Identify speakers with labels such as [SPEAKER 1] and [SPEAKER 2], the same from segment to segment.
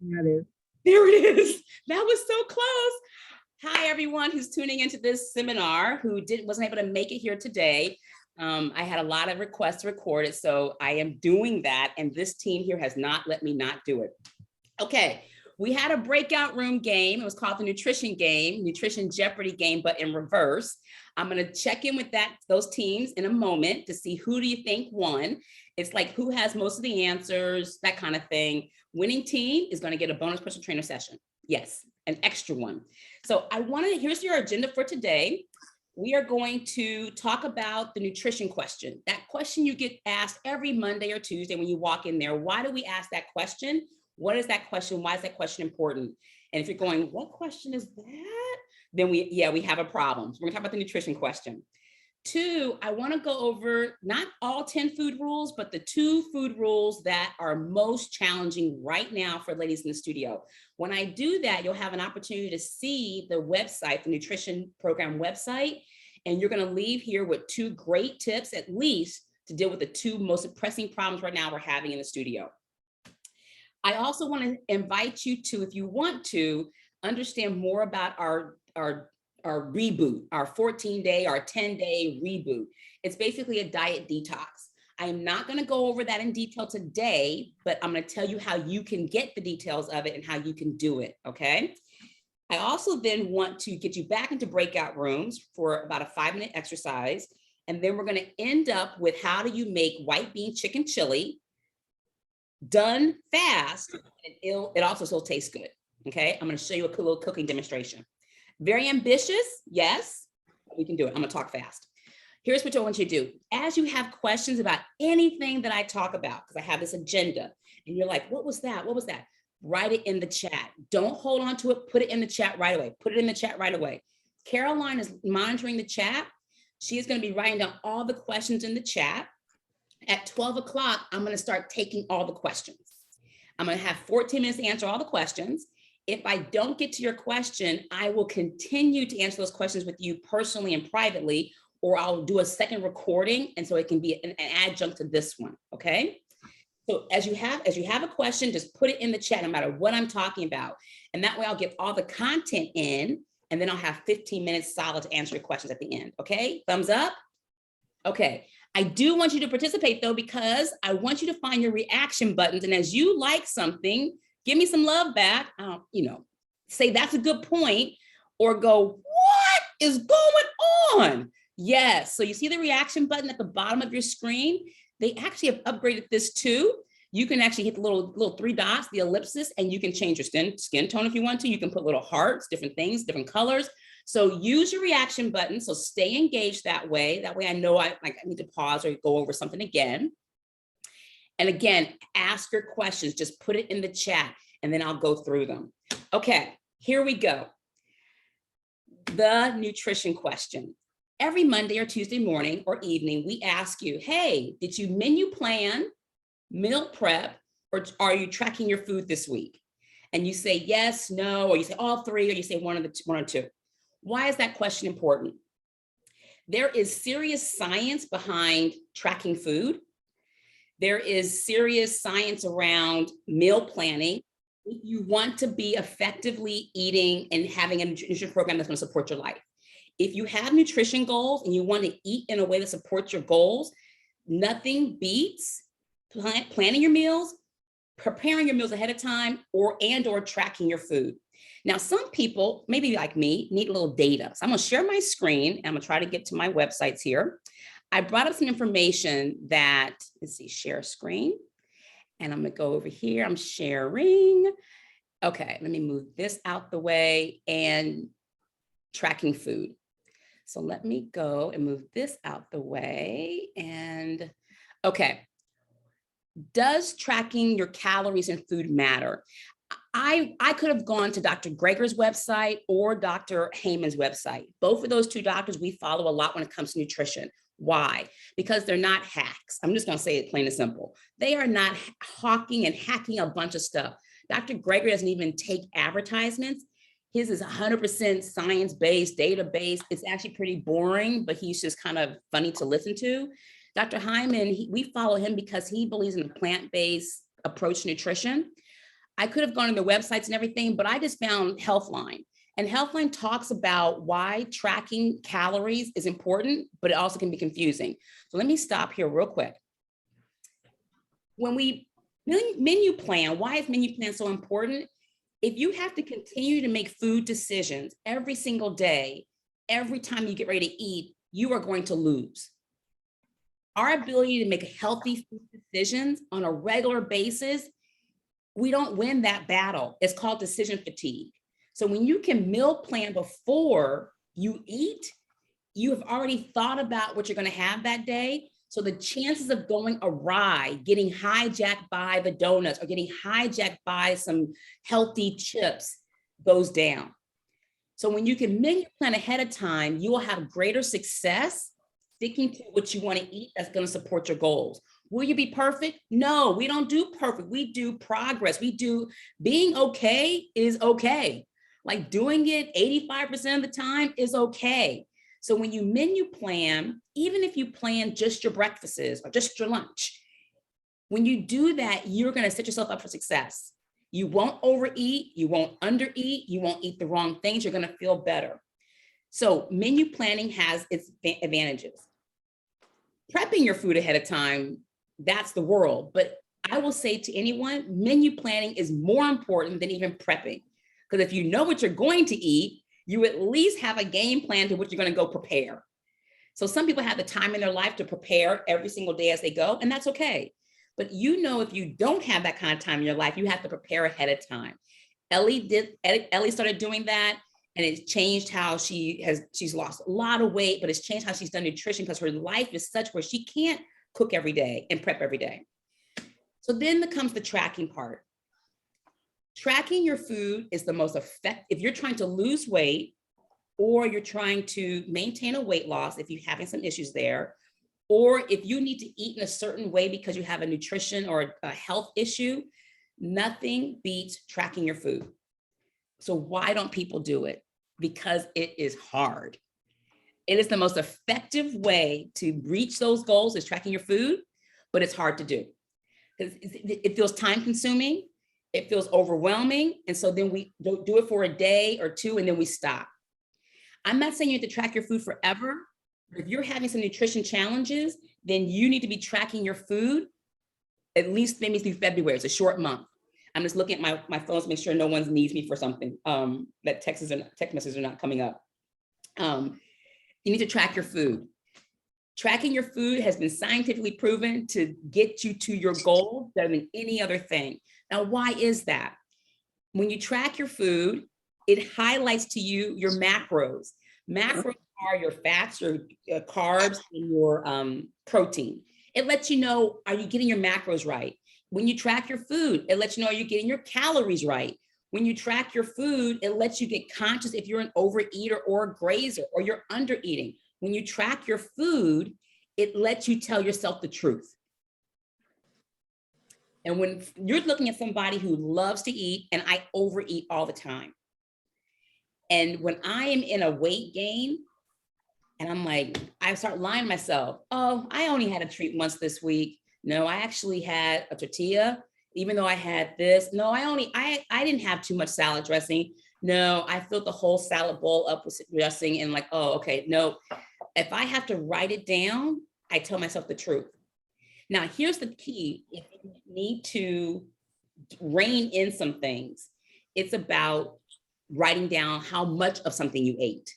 [SPEAKER 1] That is.
[SPEAKER 2] There it is. That was so close. Hi, everyone who's tuning into this seminar who wasn't able to make it here today. I had a lot of requests to record it, so I am doing that, and this team here has not let me not do it. Okay, we had a breakout room game. It was called the Nutrition Game, Nutrition Jeopardy game, but in reverse. I'm gonna check in with those teams in a moment to see who do you think won. It's like who has most of the answers, that kind of thing. Winning team is gonna get a bonus personal trainer session. Yes, an extra one. So here's your agenda for today. We are going to talk about the nutrition question. That question you get asked every Monday or Tuesday when you walk in there. Why do we ask that question? What is that question? Why is that question important? And if you're going, what question is that? Then we have a problem. So we're gonna talk about the nutrition question. 2, I wanna go over not all 10 food rules, but the 2 food rules that are most challenging right now for ladies in the studio. When I do that, you'll have an opportunity to see the website, the nutrition program website, and you're gonna leave here with 2 great tips, at least, to deal with the 2 most pressing problems right now we're having in the studio. I also want to invite you to, if you want to, understand more about our reboot, our 14-day, our 10-day reboot. It's basically a diet detox. I am not going to go over that in detail today, but I'm going to tell you how you can get the details of it and how you can do it, okay? I also then want to get you back into breakout rooms for about a 5-minute exercise, and then we're going to end up with how do you make white bean chicken chili done fast, and it also still tastes good. Okay, I'm going to show you a cool little cooking demonstration. Very ambitious, yes, we can do it. I'm going to talk fast. Here's what I want you to do. As you have questions about anything that I talk about, because I have this agenda, and you're like, what was that? What was that? Write it in the chat. Don't hold on to it. Put it in the chat right away. Put it in the chat right away. Caroline is monitoring the chat. She is going to be writing down all the questions in the chat. At 12 o'clock, I'm going to start taking all the questions. I'm going to have 14 minutes to answer all the questions. If I don't get to your question, I will continue to answer those questions with you personally and privately, or I'll do a second recording, and so it can be an adjunct to this one, okay? So as you have a question, just put it in the chat no matter what I'm talking about. And that way I'll get all the content in, and then I'll have 15 minutes solid to answer your questions at the end, okay? Thumbs up? Okay. I do want you to participate though, because I want you to find your reaction buttons. And as you like something, give me some love back. Say that's a good point, or go, what is going on? Yes. So you see the reaction button at the bottom of your screen. They actually have upgraded this too. You can actually hit the little 3 dots, the ellipsis, and you can change your skin tone if you want to. You can put little hearts, different things, different colors. So use your reaction button. So stay engaged that way. That way I know I need to pause or go over something again. And again, ask your questions. Just put it in the chat and then I'll go through them. Okay, here we go. The nutrition question. Every Monday or Tuesday morning or evening, we ask you, hey, did you menu plan, meal prep, or are you tracking your food this week? And you say yes, no, or you say all 3, or you say one or two. Why is that question important? There is serious science behind tracking food. There is serious science around meal planning. If you want to be effectively eating and having a nutrition program that's going to support your life. If you have nutrition goals and you want to eat in a way that supports your goals, nothing beats planning your meals, preparing your meals ahead of time, or tracking your food. Now, some people, maybe like me, need a little data. So I'm going to share my screen and I'm going to try to get to my websites here. I brought up some information that, let's see, share screen. And I'm going to go over here. I'm sharing. Okay, let me move this out the way, and tracking food. So let me go and move this out the way. And okay. Does tracking your calories and food matter? I could have gone to Dr. Greger's website or Dr. Heyman's website. Both of those 2 doctors we follow a lot when it comes to nutrition. Why? Because they're not hacks. I'm just going to say it plain and simple. They are not hawking and hacking a bunch of stuff. Dr. Greger doesn't even take advertisements. His is 100% science-based, data-based. It's actually pretty boring, but he's just kind of funny to listen to. Dr. Hyman, we follow him because he believes in a plant-based approach to nutrition. I could have gone to the websites and everything, but I just found Healthline. And Healthline talks about why tracking calories is important, but it also can be confusing. So let me stop here real quick. When we menu plan, why is menu plan so important? If you have to continue to make food decisions every single day, every time you get ready to eat, you are going to lose. Our ability to make healthy food decisions on a regular basis, we don't win that battle. It's called decision fatigue. So when you can meal plan before you eat, you have already thought about what you're going to have that day. So the chances of going awry, getting hijacked by the donuts or getting hijacked by some healthy chips goes down. So when you can menu plan ahead of time, you will have greater success sticking to what you want to eat that's going to support your goals. Will you be perfect? No, we don't do perfect. We do progress. We do being okay is okay. Like doing it 85% of the time is okay. So when you menu plan, even if you plan just your breakfasts or just your lunch, when you do that, you're going to set yourself up for success. You won't overeat, you won't undereat, you won't eat the wrong things, you're going to feel better. So menu planning has its advantages. Prepping your food ahead of time, that's the world. But I will say to anyone, menu planning is more important than even prepping. Because if you know what you're going to eat, you at least have a game plan to what you're going to go prepare. So some people have the time in their life to prepare every single day as they go, and that's okay. But you know, if you don't have that kind of time in your life, you have to prepare ahead of time. Ellie started doing that, and it's changed how she's lost a lot of weight, but it's changed how she's done nutrition because her life is such where she can't cook every day and prep every day. So then comes the tracking part. Tracking your food is the most effective. If you're trying to lose weight or you're trying to maintain a weight loss, if you're having some issues there, or if you need to eat in a certain way because you have a nutrition or a health issue, nothing beats tracking your food. So why don't people do it? Because it is hard. It is the most effective way to reach those goals is tracking your food, but it's hard to do. It feels time consuming. It feels overwhelming. And so then we do it for a day or two, and then we stop. I'm not saying you have to track your food forever. If you're having some nutrition challenges, then you need to be tracking your food at least maybe through February. It's a short month. I'm just looking at my phones to make sure no one needs me for something, that text messages are not coming up. You need to track your food. Tracking your food has been scientifically proven to get you to your goal better than any other thing. Now, why is that? When you track your food, it highlights to you your macros. Macros are your fats, your carbs, and your protein. It lets you know, are you getting your macros right? When you track your food, it lets you know, are you getting your calories right? When you track your food, it lets you get conscious if you're an overeater or a grazer or you're under eating. When you track your food, it lets you tell yourself the truth. And when you're looking at somebody who loves to eat, and I overeat all the time. And when I am in a weight gain, and I'm like, I start lying to myself. Oh, I only had a treat once this week. No, I actually had a tortilla, even though I had this. No, I didn't have too much salad dressing. No, I filled the whole salad bowl up with dressing and like, oh, okay, no. If I have to write it down, I tell myself the truth. Now, here's the key. If you need to rein in some things, it's about writing down how much of something you ate.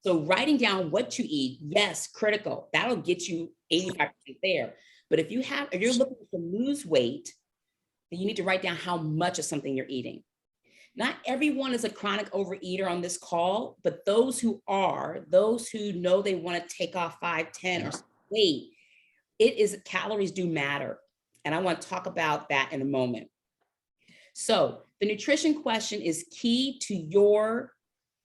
[SPEAKER 2] So writing down what you eat, yes, critical. That'll get you 85% there. But if you're looking to lose weight, then you need to write down how much of something you're eating. Not everyone is a chronic overeater on this call, but those who are, those who know they want to take off 5, 10 or weight, calories do matter. And I want to talk about that in a moment. So the nutrition question is key to your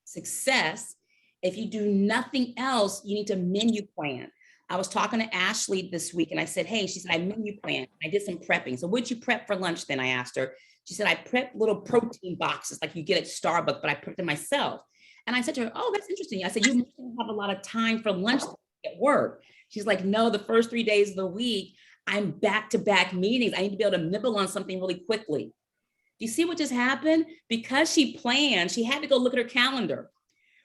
[SPEAKER 2] success. If you do nothing else, you need to menu plan. I was talking to Ashley this week and I said, hey, she said, I menu plan. I did some prepping. So what'd you prep for lunch then? I asked her. She said, I prepped little protein boxes like you get at Starbucks, but I prepped them myself. And I said to her, oh, that's interesting. I said, you must have a lot of time for lunch at work. She's like, no, the first 3 days of the week, I'm back-to-back meetings. I need to be able to nibble on something really quickly. you see what just happened? Because she planned, she had to go look at her calendar.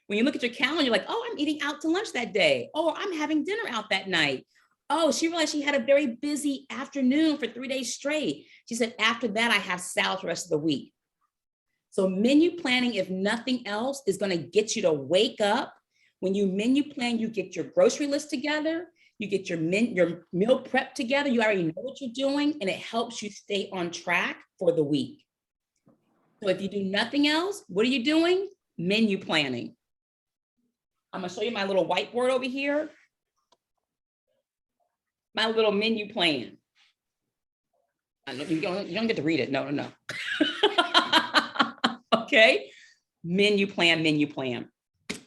[SPEAKER 2] When you look at your calendar, you're like, oh, I'm eating out to lunch that day. Oh, I'm having dinner out that night. Oh, she realized she had a very busy afternoon for 3 days straight. She said, after that, I have salad the rest of the week. So menu planning, if nothing else, is going to get you to wake up. When you menu plan, you get your grocery list together, you get your meal prep together, you already know what you're doing, and it helps you stay on track for the week. So if you do nothing else, what are you doing? Menu planning. I'm gonna show you my little whiteboard over here. My little menu plan. I know you don't get to read it. No. Okay. Menu plan.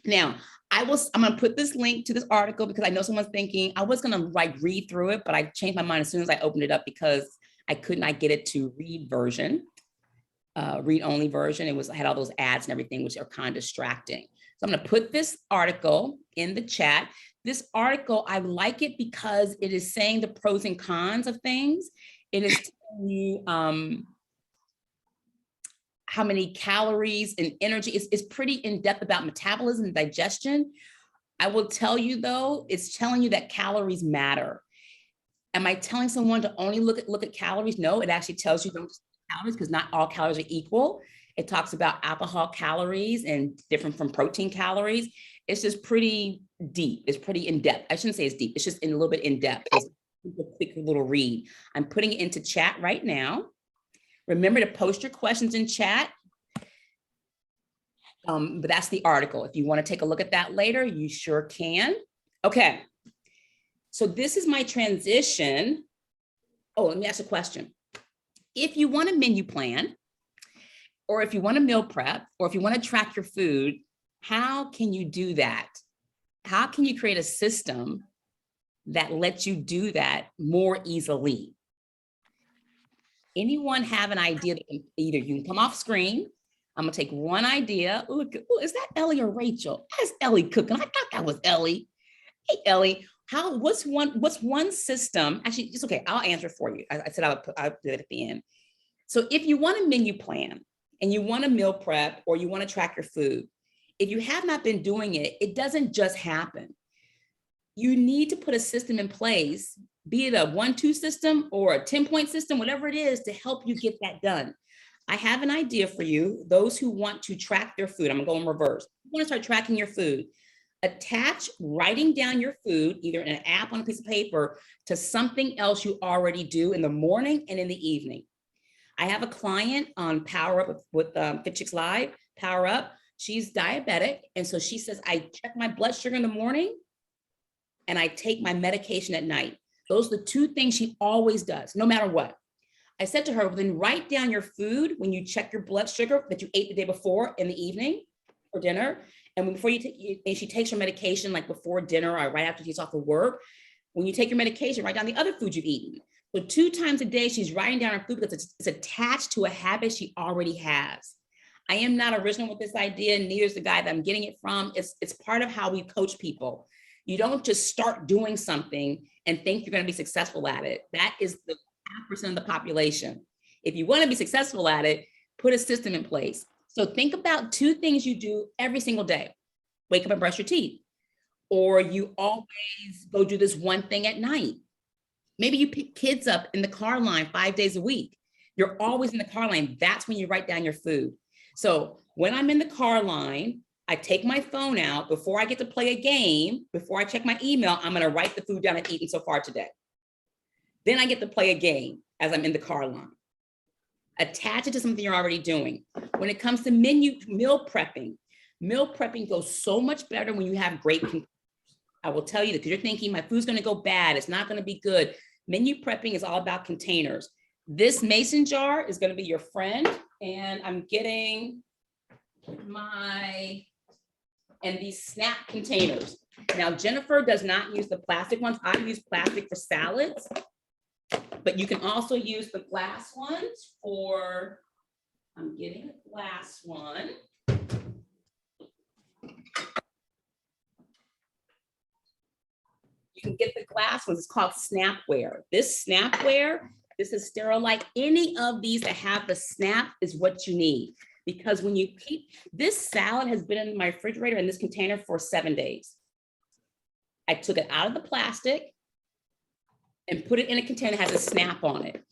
[SPEAKER 2] Now, I'm gonna put this link to this article because I know someone's thinking I was gonna read through it, but I changed my mind as soon as I opened it up because I could not get it to read version, read only version. I had all those ads and everything, which are kind of distracting. So I'm gonna put this article in the chat. This article, I like it because it is saying the pros and cons of things. It is telling you how many calories and energy. It's pretty in-depth about metabolism and digestion. I will tell you though, it's telling you that calories matter. Am I telling someone to only look at calories? No, it actually tells you don't calories because not all calories are equal. It talks about alcohol calories and different from protein calories. It's just pretty deep. It's pretty in-depth. I shouldn't say it's deep. It's just a little bit in-depth. It's a quick little read. I'm putting it into chat right now. Remember to post your questions in chat. But that's the article. If you want to take a look at that later, you sure can. Okay. So this is my transition. Oh, let me ask a question. If you want a menu plan, or if you want to meal prep, or if you want to track your food, how can you do that? How can you create a system that lets you do that more easily? Anyone have an idea that either you can come off screen? I'm gonna take one idea. Ooh, is that Ellie or Rachel? That's Ellie cooking. I thought that was Ellie. Hey, Ellie, what's one system? Actually, it's okay. I'll answer for you. I said I'll do it at the end. So if you want a menu plan and you want a meal prep or you want to track your food, if you have not been doing it, it doesn't just happen. You need to put a system in place, be it a 1-2 system or a 10-point system, whatever it is, to help you get that done. I have an idea for you. Those who want to track their food, I'm gonna go in reverse. You want to start tracking your food. Attach writing down your food, either in an app on a piece of paper, to something else you already do in the morning and in the evening. I have a client on Power Up with Fit Chicks Live, Power Up. She's diabetic. And so she says, I check my blood sugar in the morning and I take my medication at night. Those are the two things she always does, no matter what. I said to her, well, then write down your food when you check your blood sugar that you ate the day before in the evening for dinner. And before and she takes her medication like before dinner or right after she's off of work. When you take your medication, write down the other food you've eaten. So 2 times a day, she's writing down her food because it's attached to a habit she already has. I am not original with this idea, neither is the guy that I'm getting it from. It's part of how we coach people. You don't just start doing something and think you're going to be successful at it. That is the 5% of the population. If you want to be successful at it, put a system in place. So think about 2 things you do every single day. Wake up and brush your teeth. Or you always go do this one thing at night. Maybe you pick kids up in the car line 5 days a week. You're always in the car line. That's when you write down your food. So when I'm in the car line, I take my phone out before I get to play a game, before I check my email, I'm going to write the food down I've eaten so far today. Then I get to play a game as I'm in the car line. Attach it to something you're already doing. When it comes to meal prepping goes so much better when you have great containers. I will tell you that because you're thinking my food's going to go bad. It's not going to be good. Menu prepping is all about containers. This mason jar is going to be your friend. And I'm getting these snap containers. Now, Jennifer does not use the plastic ones. I use plastic for salads, but you can also use the glass ones for, I'm getting a glass one. You can get the glass ones. It's called Snapware. This Snapware This is Sterilite. Any of these that have the snap is what you need. Because when you keep, this salad has been in my refrigerator in this container for 7 days. I took it out of the plastic and put it in a container that has a snap on it.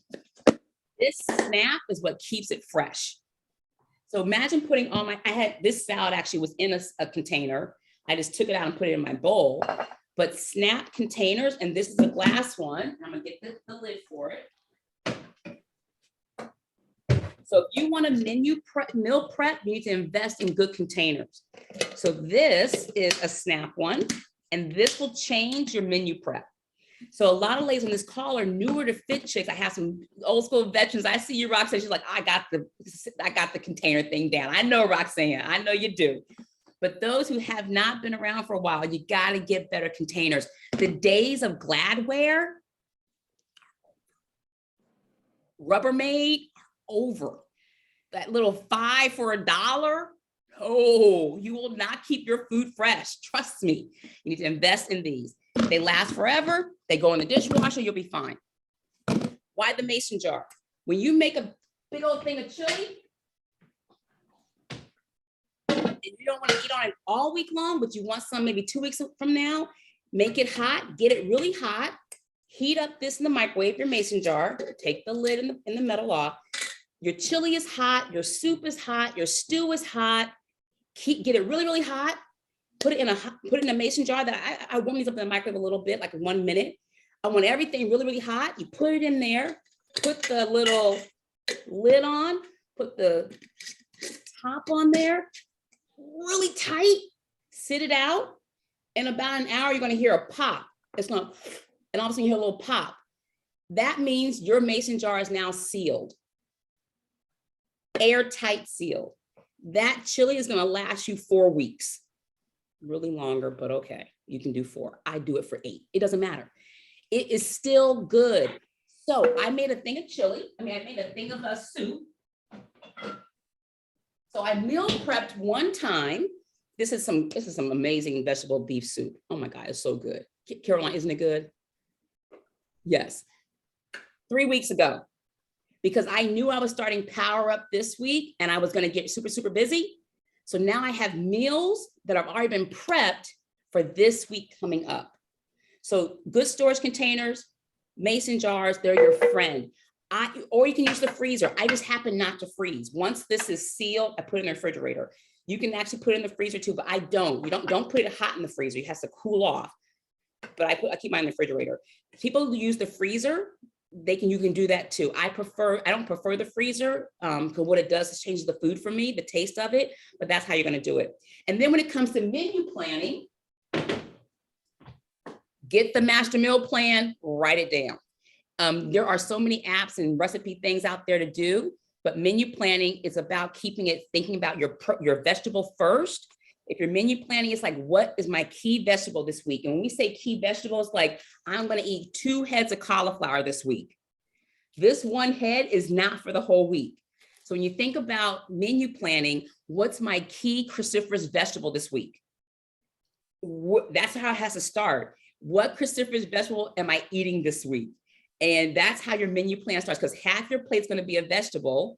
[SPEAKER 2] This snap is what keeps it fresh. So imagine putting all my, I had this salad actually was in a container. I just took it out and put it in my bowl. But snap containers, and this is a glass one. I'm gonna get the lid for it. So if you want to meal prep, you need to invest in good containers. So this is a snap one, and this will change your menu prep. So a lot of ladies on this call are newer to Fit Chicks. I have some old school veterans. I see you, Roxanne. She's like, I got the container thing down. I know, Roxanne. I know you do. But those who have not been around for a while, you got to get better containers. The days of Gladware, Rubbermaid, over. That little 5 for $1. Oh, you will not keep your food fresh. Trust me. You need to invest in these. They last forever. They go in the dishwasher. You'll be fine. Why the mason jar? When you make a big old thing of chili, and you don't want to eat on it all week long, but you want some maybe 2 weeks from now, make it hot, get it really hot, heat up this in the microwave, your mason jar, take the lid in the metal off. Your chili is hot, your soup is hot, your stew is hot. Get it really, really hot. Put it in a mason jar that I warm these up in the microwave a little bit, like 1 minute. I want everything really, really hot. You put it in there, put the little lid on, put the top on there, really tight, sit it out. In about an hour, you're gonna hear a pop. It's gonna, and all of a sudden you hear a little pop. That means your mason jar is now sealed. Airtight sealed. That chili is going to last you 4 weeks. Really longer, but okay. You can do 4. I do it for 8. It doesn't matter. It is still good. So I made a thing of chili. I made a thing of a soup. So I meal prepped one time. This is some amazing vegetable beef soup. Oh my God, it's so good. Caroline, isn't it good? Yes. 3 weeks ago. Because I knew I was starting Power Up this week and I was going to get super, super busy. So now I have meals that have already been prepped for this week coming up. So good storage containers, mason jars, they're your friend. Or you can use the freezer. I just happen not to freeze. Once this is sealed, I put it in the refrigerator. You can actually put it in the freezer too, but I don't. You don't put it hot in the freezer. It has to cool off. But I keep mine in the refrigerator. People who use the freezer, you can do that too. I don't prefer the freezer because what it does is changes the food for me, the taste of it, but that's how you're going to do it. And then when it comes to menu planning, get the master meal plan, write it down. There are so many apps and recipe things out there to do, but menu planning is about thinking about your vegetable first. If your menu planning is like, what is my key vegetable this week? And when we say key vegetables, like I'm going to eat 2 heads of cauliflower this week. This 1 head is not for the whole week. So when you think about menu planning, what's my key cruciferous vegetable this week? That's how it has to start. What cruciferous vegetable am I eating this week? And that's how your menu plan starts, because half your plate's going to be a vegetable.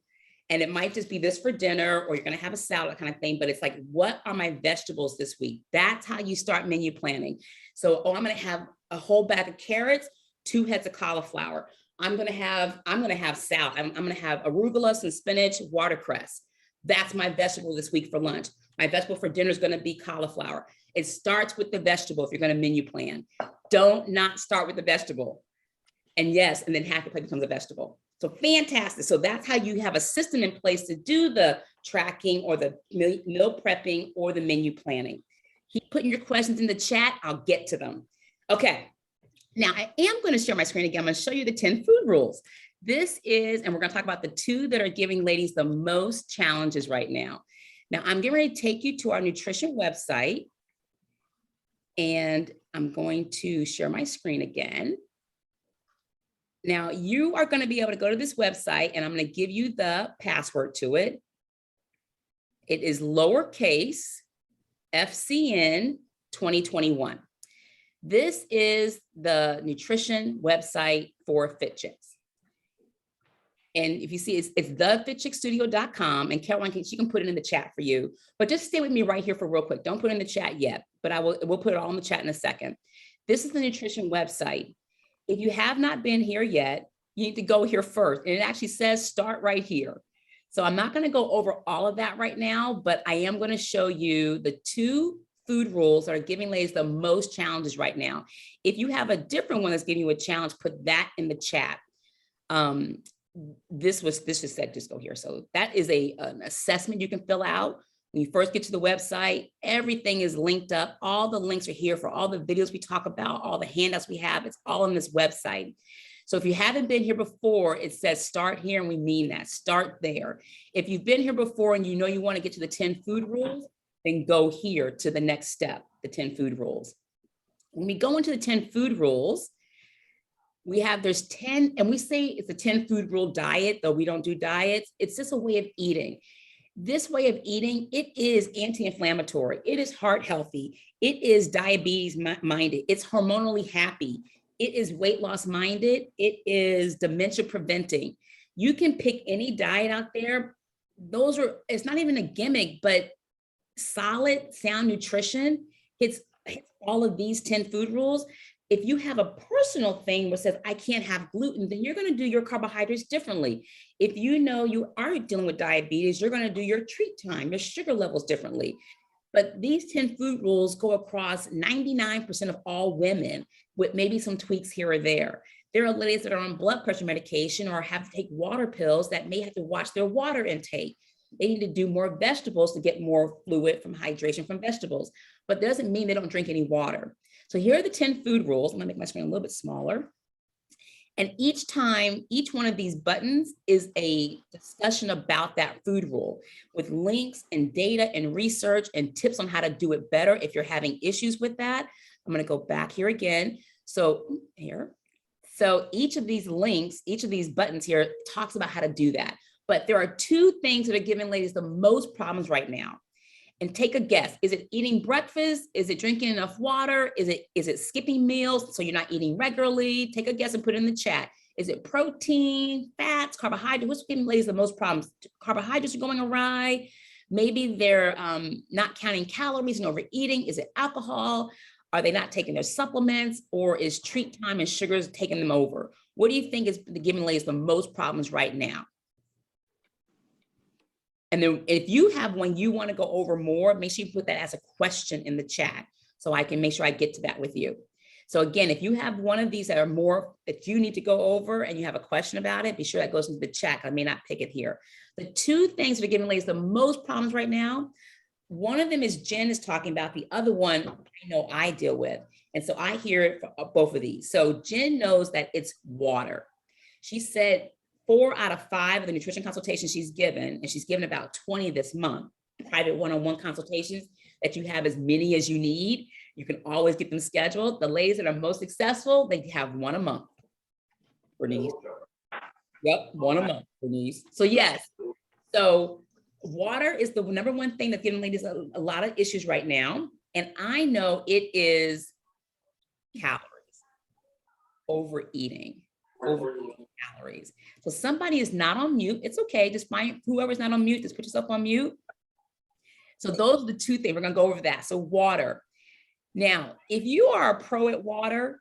[SPEAKER 2] And it might just be this for dinner, or you're going to have a salad kind of thing, but it's like, what are my vegetables this week? That's how you start menu planning. So, I'm going to have a whole bag of carrots, 2 heads of cauliflower. I'm going to have salad. I'm going to have arugula, some spinach, watercress. That's my vegetable this week for lunch. My vegetable for dinner is going to be cauliflower. It starts with the vegetable if you're going to menu plan. Don't not start with the vegetable. And yes, and then half the plate becomes a vegetable. So fantastic. So that's how you have a system in place to do the tracking or the meal prepping or the menu planning. Keep putting your questions in the chat. I'll get to them. Okay. Now I am going to share my screen again. I'm going to show you the 10 food rules. This is, and we're going to talk about the 2 that are giving ladies the most challenges right now. Now I'm getting ready to take you to our nutrition website, and I'm going to share my screen again. Now you are going to be able to go to this website, and I'm going to give you the password to it. It is lowercase FCN 2021. This is the nutrition website for Fit Chicks. And if you see, it's thefitchickstudio.com, and Caroline, she can put it in the chat for you, but just stay with me right here for real quick. Don't put it in the chat yet, but we'll put it all in the chat in a second. This is the nutrition website. If you have not been here yet, you need to go here first. And it actually says start right here. So I'm not going to go over all of that right now, but I am going to show you the 2 food rules that are giving ladies the most challenges right now. If you have a different one that's giving you a challenge, put that in the chat. This just said just go here. So that is an assessment you can fill out. When you first get to the website, everything is linked up. All the links are here for all the videos we talk about, all the handouts we have. It's all on this website. So if you haven't been here before, it says start here, and we mean that. Start there. If you've been here before and you know you want to get to the 10 food rules, then go here to the next step, the 10 food rules. When we go into the 10 food rules, there's 10, and we say it's a 10 food rule diet, though we don't do diets. It's just a way of eating. This way of eating, it is anti-inflammatory. It is heart healthy. It is diabetes minded. It's hormonally happy. It is weight loss minded. It is dementia preventing. You can pick any diet out there. It's not even a gimmick, but solid, sound nutrition hits all of these 10 food rules. If you have a personal thing that says, I can't have gluten, then you're going to do your carbohydrates differently. If you know you are dealing with diabetes, you're going to do your treat time, your sugar levels differently. But these 10 food rules go across 99% of all women, with maybe some tweaks here or there. There are ladies that are on blood pressure medication or have to take water pills that may have to watch their water intake. They need to do more vegetables to get more fluid from hydration from vegetables, but that doesn't mean they don't drink any water. So here are the 10 food rules. I'm gonna make my screen a little bit smaller. And each time, each one of these buttons is a discussion about that food rule with links and data and research and tips on how to do it better if you're having issues with that. I'm going to go back here again. So here. So each of these links, each of these buttons here talks about how to do that. But there are 2 things that are giving ladies the most problems right now. And take a guess. Is it eating breakfast? Is it drinking enough water? Is it skipping meals so you're not eating regularly? Take a guess and put it in the chat. Is it protein, fats, carbohydrates? What's giving ladies the most problems? Carbohydrates are going awry. Maybe they're not counting calories and overeating. Is it alcohol? Are they not taking their supplements? Or is treat time and sugars taking them over? What do you think is giving ladies the most problems right now? And then if you have one you want to go over more, make sure you put that as a question in the chat so I can make sure I get to that with you. So again, if you have one of these that are more that you need to go over and you have a question about it, be sure that goes into the chat. I may not pick it here. The 2 things that are giving ladies the most problems right now, one of them is Jen is talking about, the other one I know I deal with. And so I hear it for both of these. So Jen knows that it's water. She said 4 out of 5 of the nutrition consultations she's given, and she's given about 20 this month, private one-on-one consultations that you have as many as you need. You can always get them scheduled. The ladies that are most successful, they have 1 a month. Bernice. Yep, 1 a month, Bernice. So yes, so water is the number 1 thing that's giving ladies a lot of issues right now. And I know it is calories, overeating calories. So somebody is not on mute. It's okay. Just find whoever's not on mute, just put yourself on mute. So those are the 2 things. We're going to go over that. So water. Now, if you are a pro at water,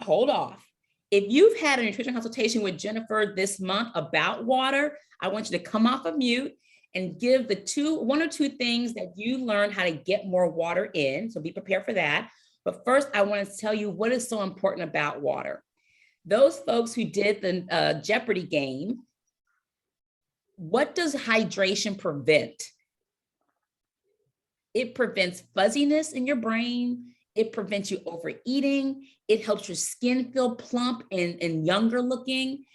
[SPEAKER 2] hold off. If you've had a nutrition consultation with Jennifer this month about water, I want you to come off of mute and give the 1 or 2 things that you learned how to get more water in. So be prepared for that. But first, I want to tell you what is so important about water. Those folks who did the Jeopardy game, what does hydration prevent? It prevents fuzziness in your brain. It prevents you overeating. It helps your skin feel plump and younger looking.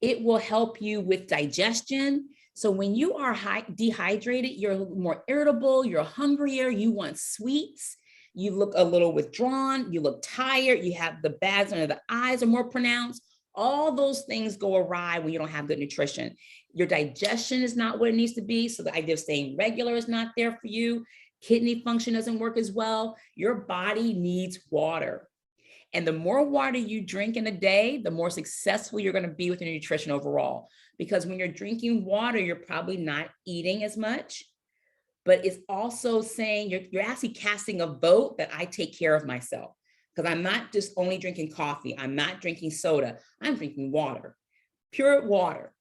[SPEAKER 2] It will help you with digestion. So when you are dehydrated, you're more irritable, you're hungrier, you want sweets. You look a little withdrawn, you look tired, you have the bags under the eyes are more pronounced. All those things go awry when you don't have good nutrition. Your digestion is not what it needs to be. So the idea of staying regular is not there for you. Kidney function doesn't work as well. Your body needs water. And the more water you drink in a day, the more successful you're going to be with your nutrition overall. Because when you're drinking water, you're probably not eating as much, but it's also saying you're actually casting a vote that I take care of myself. Because I'm not just only drinking coffee. I'm not drinking soda. I'm drinking water, pure water.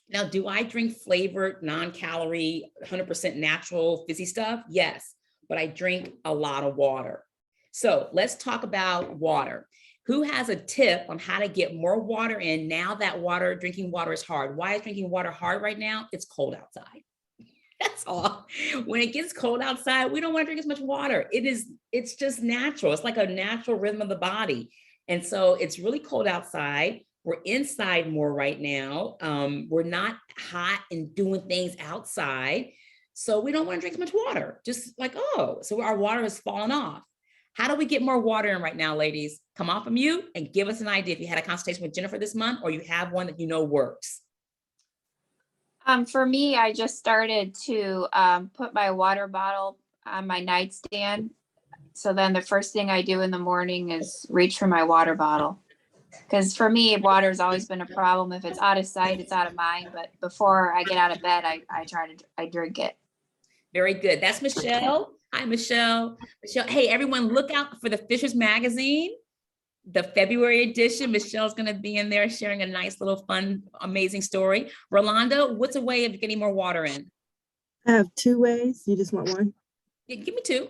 [SPEAKER 2] Now, do I drink flavored, non-calorie, 100% natural, fizzy stuff? Yes, but I drink a lot of water. So let's talk about water. Who has a tip on how to get more water in now that drinking water is hard? Why is drinking water hard right now? It's cold outside. That's all. When it gets cold outside, we don't want to drink as much water. It's just natural. It's like a natural rhythm of the body. And so it's really cold outside. We're inside more right now. We're not hot and doing things outside. So we don't want to drink as much water. Just like, so our water has fallen off. How do we get more water in right now, ladies? Come off of mute and give us an idea if you had a consultation with Jennifer this month or you have one that you know works.
[SPEAKER 1] For me, I just started to put my water bottle on my nightstand. So then the first thing I do in the morning is reach for my water bottle. Because for me, water has always been a problem. If it's out of sight, it's out of mind. But before I get out of bed, I drink it.
[SPEAKER 2] Very good. That's Michelle. Hi, Michelle. Michelle, hey, everyone, look out for the Fishers Magazine, the February edition. Michelle's going to be in there sharing a nice little fun, amazing story. Rolanda, what's a way of getting more water in?
[SPEAKER 3] I have 2 ways. You just want one?
[SPEAKER 2] Yeah, give me 2.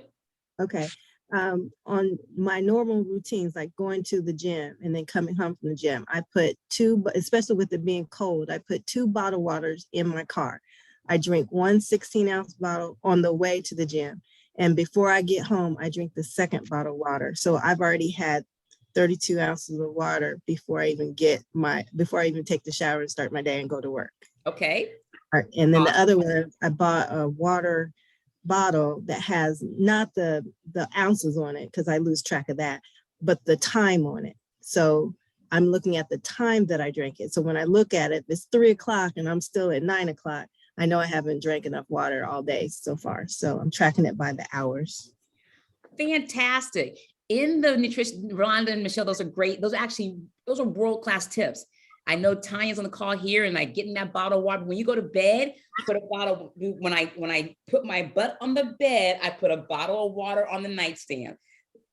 [SPEAKER 3] Okay. On my normal routines, like going to the gym and then coming home from the gym, I put 2, especially with it being cold, I put 2 bottled waters in my car. I drink 1 16-ounce bottle on the way to the gym. And before I get home, I drink the second bottle of water. So I've already had 32 ounces of water before I even take the shower and start my day and go to work.
[SPEAKER 2] Okay.
[SPEAKER 3] All right. And then the other one, I bought a water bottle that has not the ounces on it because I lose track of that, but the time on it. So I'm looking at the time that I drank it. So when I look at it, if it's 3 o'clock and I'm still at 9 o'clock, I know I haven't drank enough water all day so far. So I'm tracking it by the hours.
[SPEAKER 2] Fantastic. In the nutrition, Rolanda and Michelle, those are great. Those are world-class tips. I know Tanya's on the call here and I get in that bottle of water. When you go to bed, put a bottle, when I put my butt on the bed, I put a bottle of water on the nightstand.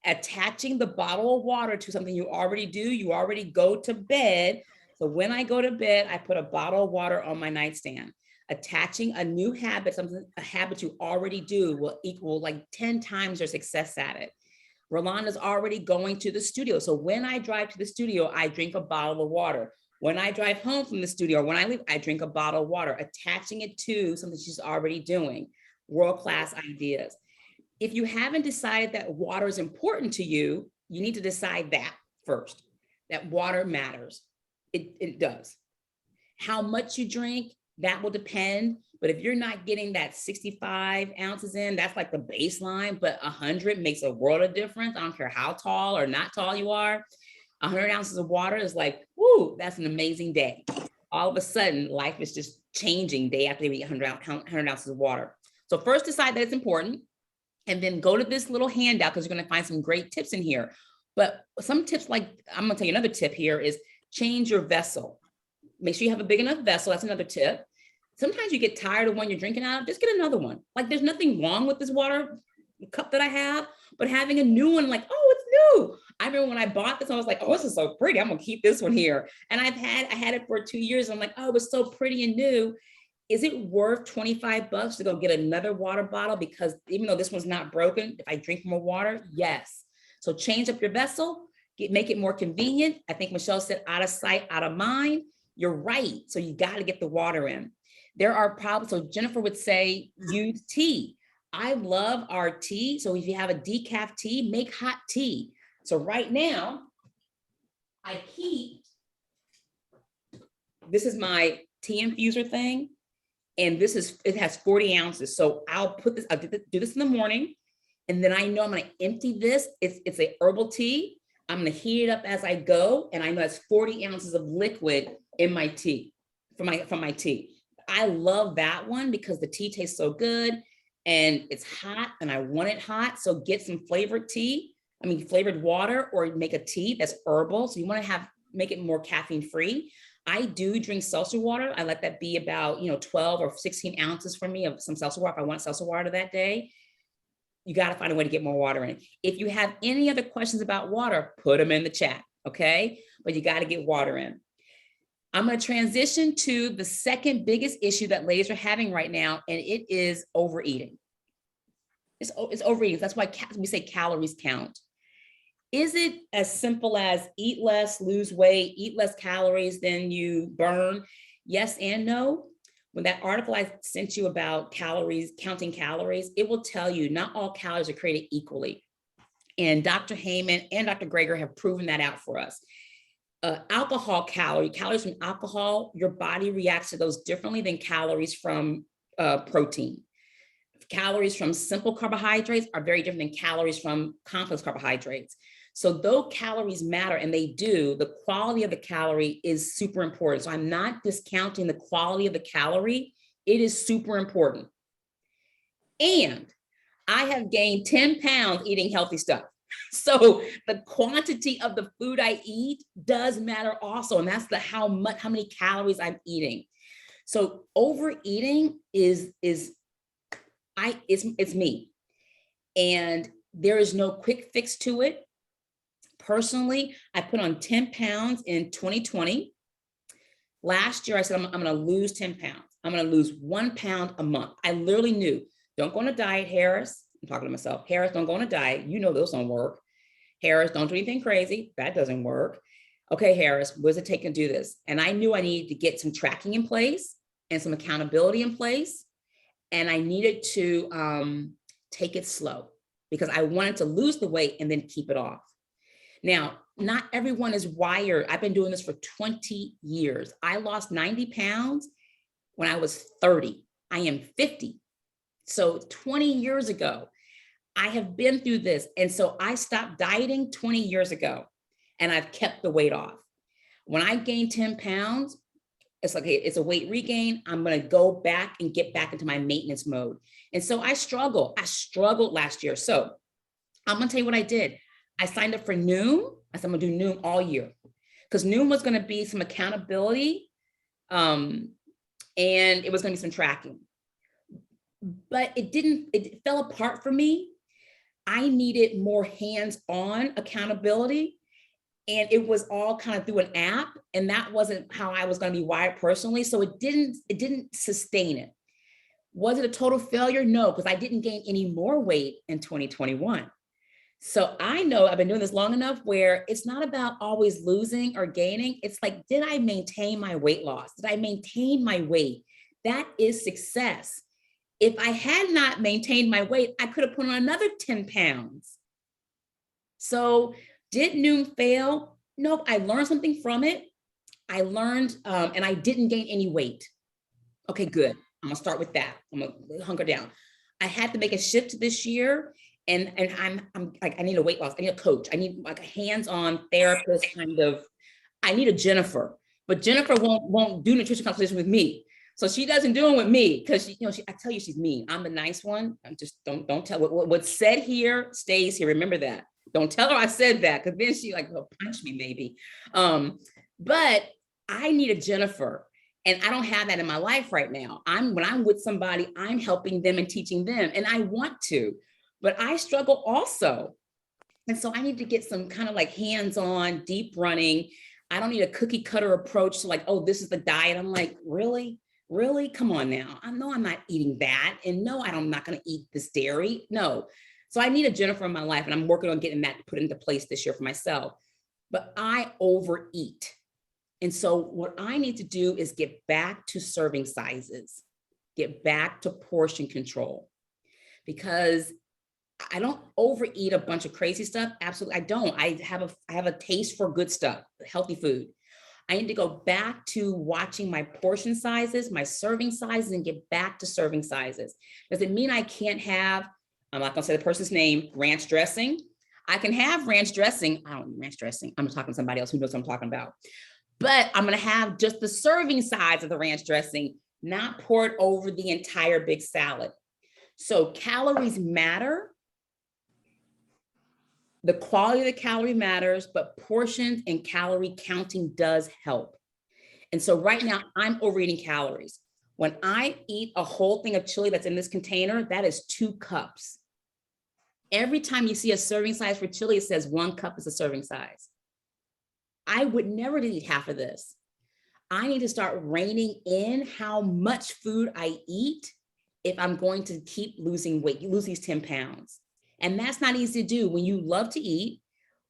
[SPEAKER 2] Attaching the bottle of water to something you already do, you already go to bed. So when I go to bed, I put a bottle of water on my nightstand. Attaching a new habit, a habit you already do will equal like 10 times your success at it. Rolanda's already going to the studio. So when I drive to the studio, I drink a bottle of water. When I drive home from the studio, or when I leave, I drink a bottle of water, attaching it to something she's already doing. World-class ideas. If you haven't decided that water is important to you, you need to decide that first, that water matters. It does. How much you drink, that will depend. But if you're not getting that 65 ounces in, that's like the baseline, but 100 makes a world of difference. I don't care how tall or not tall you are. 100 ounces of water is like, whoo, that's an amazing day. All of a sudden, life is just changing day after day, 100 ounces of water. So first decide that it's important, and then go to this little handout because you're going to find some great tips in here. But some tips, like I'm going to tell you another tip here, is change your vessel. Make sure you have a big enough vessel. That's another tip. Sometimes you get tired of one you're drinking out of, just get another one. Like there's nothing wrong with this water cup that I have, but having a new one, like, oh, it's new. I remember when I bought this, I was like, oh, this is so pretty. I'm gonna keep this one here. And I had it for 2 years. I'm like, oh, it was so pretty and new. Is it worth $25 to go get another water bottle? Because even though this one's not broken, if I drink more water, yes. So change up your vessel, make it more convenient. I think Michelle said out of sight, out of mind. You're right. So you got to get the water in. There are problems. So Jennifer would say, use tea. I love our tea. So if you have a decaf tea, make hot tea. So right now, this is my tea infuser thing. And it has 40 ounces. So I'll do this in the morning. And then I know I'm going to empty this. It's a herbal tea. I'm going to heat it up as I go. And I know it's 40 ounces of liquid in my tea, from my tea. I love that one because the tea tastes so good and it's hot and I want it hot. So get some flavored tea. I mean, flavored water, or make a tea that's herbal. So you want to make it more caffeine free. I do drink seltzer water. I let that be about, 12 or 16 ounces for me of some seltzer water if I want seltzer water that day. You got to find a way to get more water in. If you have any other questions about water, put them in the chat, okay? But you got to get water in. I'm going to transition to the second biggest issue that ladies are having right now, and it is overeating. It's overeating. That's why we say calories count. Is it as simple as eat less, lose weight, eat less calories than you burn? Yes and no. When that article I sent you about calories, counting calories, it will tell you not all calories are created equally. And Dr. Heyman and Dr. Greger have proven that out for us. Alcohol calories from alcohol, your body reacts to those differently than calories from protein. Calories from simple carbohydrates are very different than calories from complex carbohydrates. So though calories matter, and they do, the quality of the calorie is super important. So I'm not discounting the quality of the calorie. It is super important. And I have gained 10 pounds eating healthy stuff. So the quantity of the food I eat does matter also. And that's how many calories I'm eating. So overeating is me. And there is no quick fix to it. Personally, I put on 10 pounds in 2020. Last year, I said, I'm going to lose 10 pounds. I'm going to lose 1 pound a month. I literally knew, don't go on a diet, Harris. I'm talking to myself. Harris, don't go on a diet. You know those don't work. Harris, don't do anything crazy. That doesn't work. Okay, Harris, what does it take to do this? And I knew I needed to get some tracking in place and some accountability in place. And I needed to take it slow because I wanted to lose the weight and then keep it off. Now, not everyone is wired. I've been doing this for 20 years. I lost 90 pounds when I was 30. I am 50. So 20 years ago, I have been through this. And so I stopped dieting 20 years ago and I've kept the weight off. When I gained 10 pounds, it's like, hey, it's a weight regain. I'm going to go back and get back into my maintenance mode. And so I struggled last year. So I'm going to tell you what I did. I signed up for Noom. I said, I'm going to do Noom all year because Noom was going to be some accountability. And it was going to be some tracking, but it fell apart for me. I needed more hands-on accountability. And it was all kind of through an app. And that wasn't how I was going to be wired personally. So it didn't sustain it. Was it a total failure? No, because I didn't gain any more weight in 2021. So I know I've been doing this long enough where it's not about always losing or gaining. It's like, did I maintain my weight loss? Did I maintain my weight? That is success. If I had not maintained my weight, I could have put on another 10 pounds. So did Noom fail? Nope. I learned something from it. I learned, and I didn't gain any weight. Okay, good. I'm gonna start with that. I'm gonna hunker down. I had to make a shift this year, and I'm like, I need a weight loss. I need a coach. I need like a hands-on therapist kind of. I need a Jennifer, but Jennifer won't do nutrition consultation with me. So she doesn't do it with me because I tell you she's mean. I'm the nice one. I'm just don't tell what's said here stays here. Remember that. Don't tell her I said that because then she will punch me maybe. But I need a Jennifer, and I don't have that in my life right now. When I'm with somebody, I'm helping them and teaching them, and I want to, but I struggle also. And so I need to get some kind of like hands-on, deep running. I don't need a cookie cutter approach to oh, this is the diet. I'm like, really? Really? Come on now. I know I'm not eating that. And no, I'm not going to eat this dairy. No. So I need a Jennifer in my life, and I'm working on getting that put into place this year for myself. But I overeat. And so what I need to do is get back to serving sizes, get back to portion control, because I don't overeat a bunch of crazy stuff. Absolutely, I don't. I have a taste for good stuff, healthy food. I need to go back to watching my portion sizes, my serving sizes, and get back to serving sizes. Does it mean I can't have, I'm not gonna say the person's name, ranch dressing? I can have ranch dressing. I don't need ranch dressing. I'm talking to somebody else who knows what I'm talking about. But I'm gonna have just the serving size of the ranch dressing, not poured over the entire big salad. So calories matter. The quality of the calorie matters, but portions and calorie counting does help. And so right now I'm overeating calories. When I eat a whole thing of chili that's in this container, that is 2 cups. Every time you see a serving size for chili, it says 1 cup is a serving size. I would never eat half of this. I need to start reining in how much food I eat if I'm going to keep losing weight, you lose these 10 pounds. And that's not easy to do when you love to eat.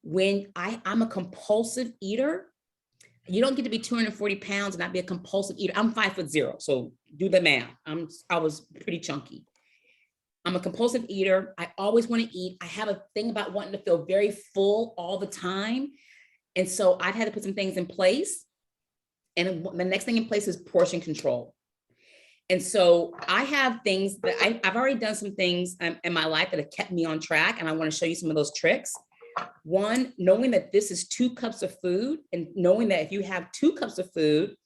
[SPEAKER 2] When I'm a compulsive eater, you don't get to be 240 pounds and not be a compulsive eater. I'm 5'0", so do the math. I was pretty chunky. I'm a compulsive eater. I always want to eat. I have a thing about wanting to feel very full all the time. And so I've had to put some things in place. And the next thing in place is portion control. And so I have things that I've already done some things in my life that have kept me on track. And I want to show you some of those tricks. One, knowing that this is 2 cups of food, and knowing that if you have 2 cups of food,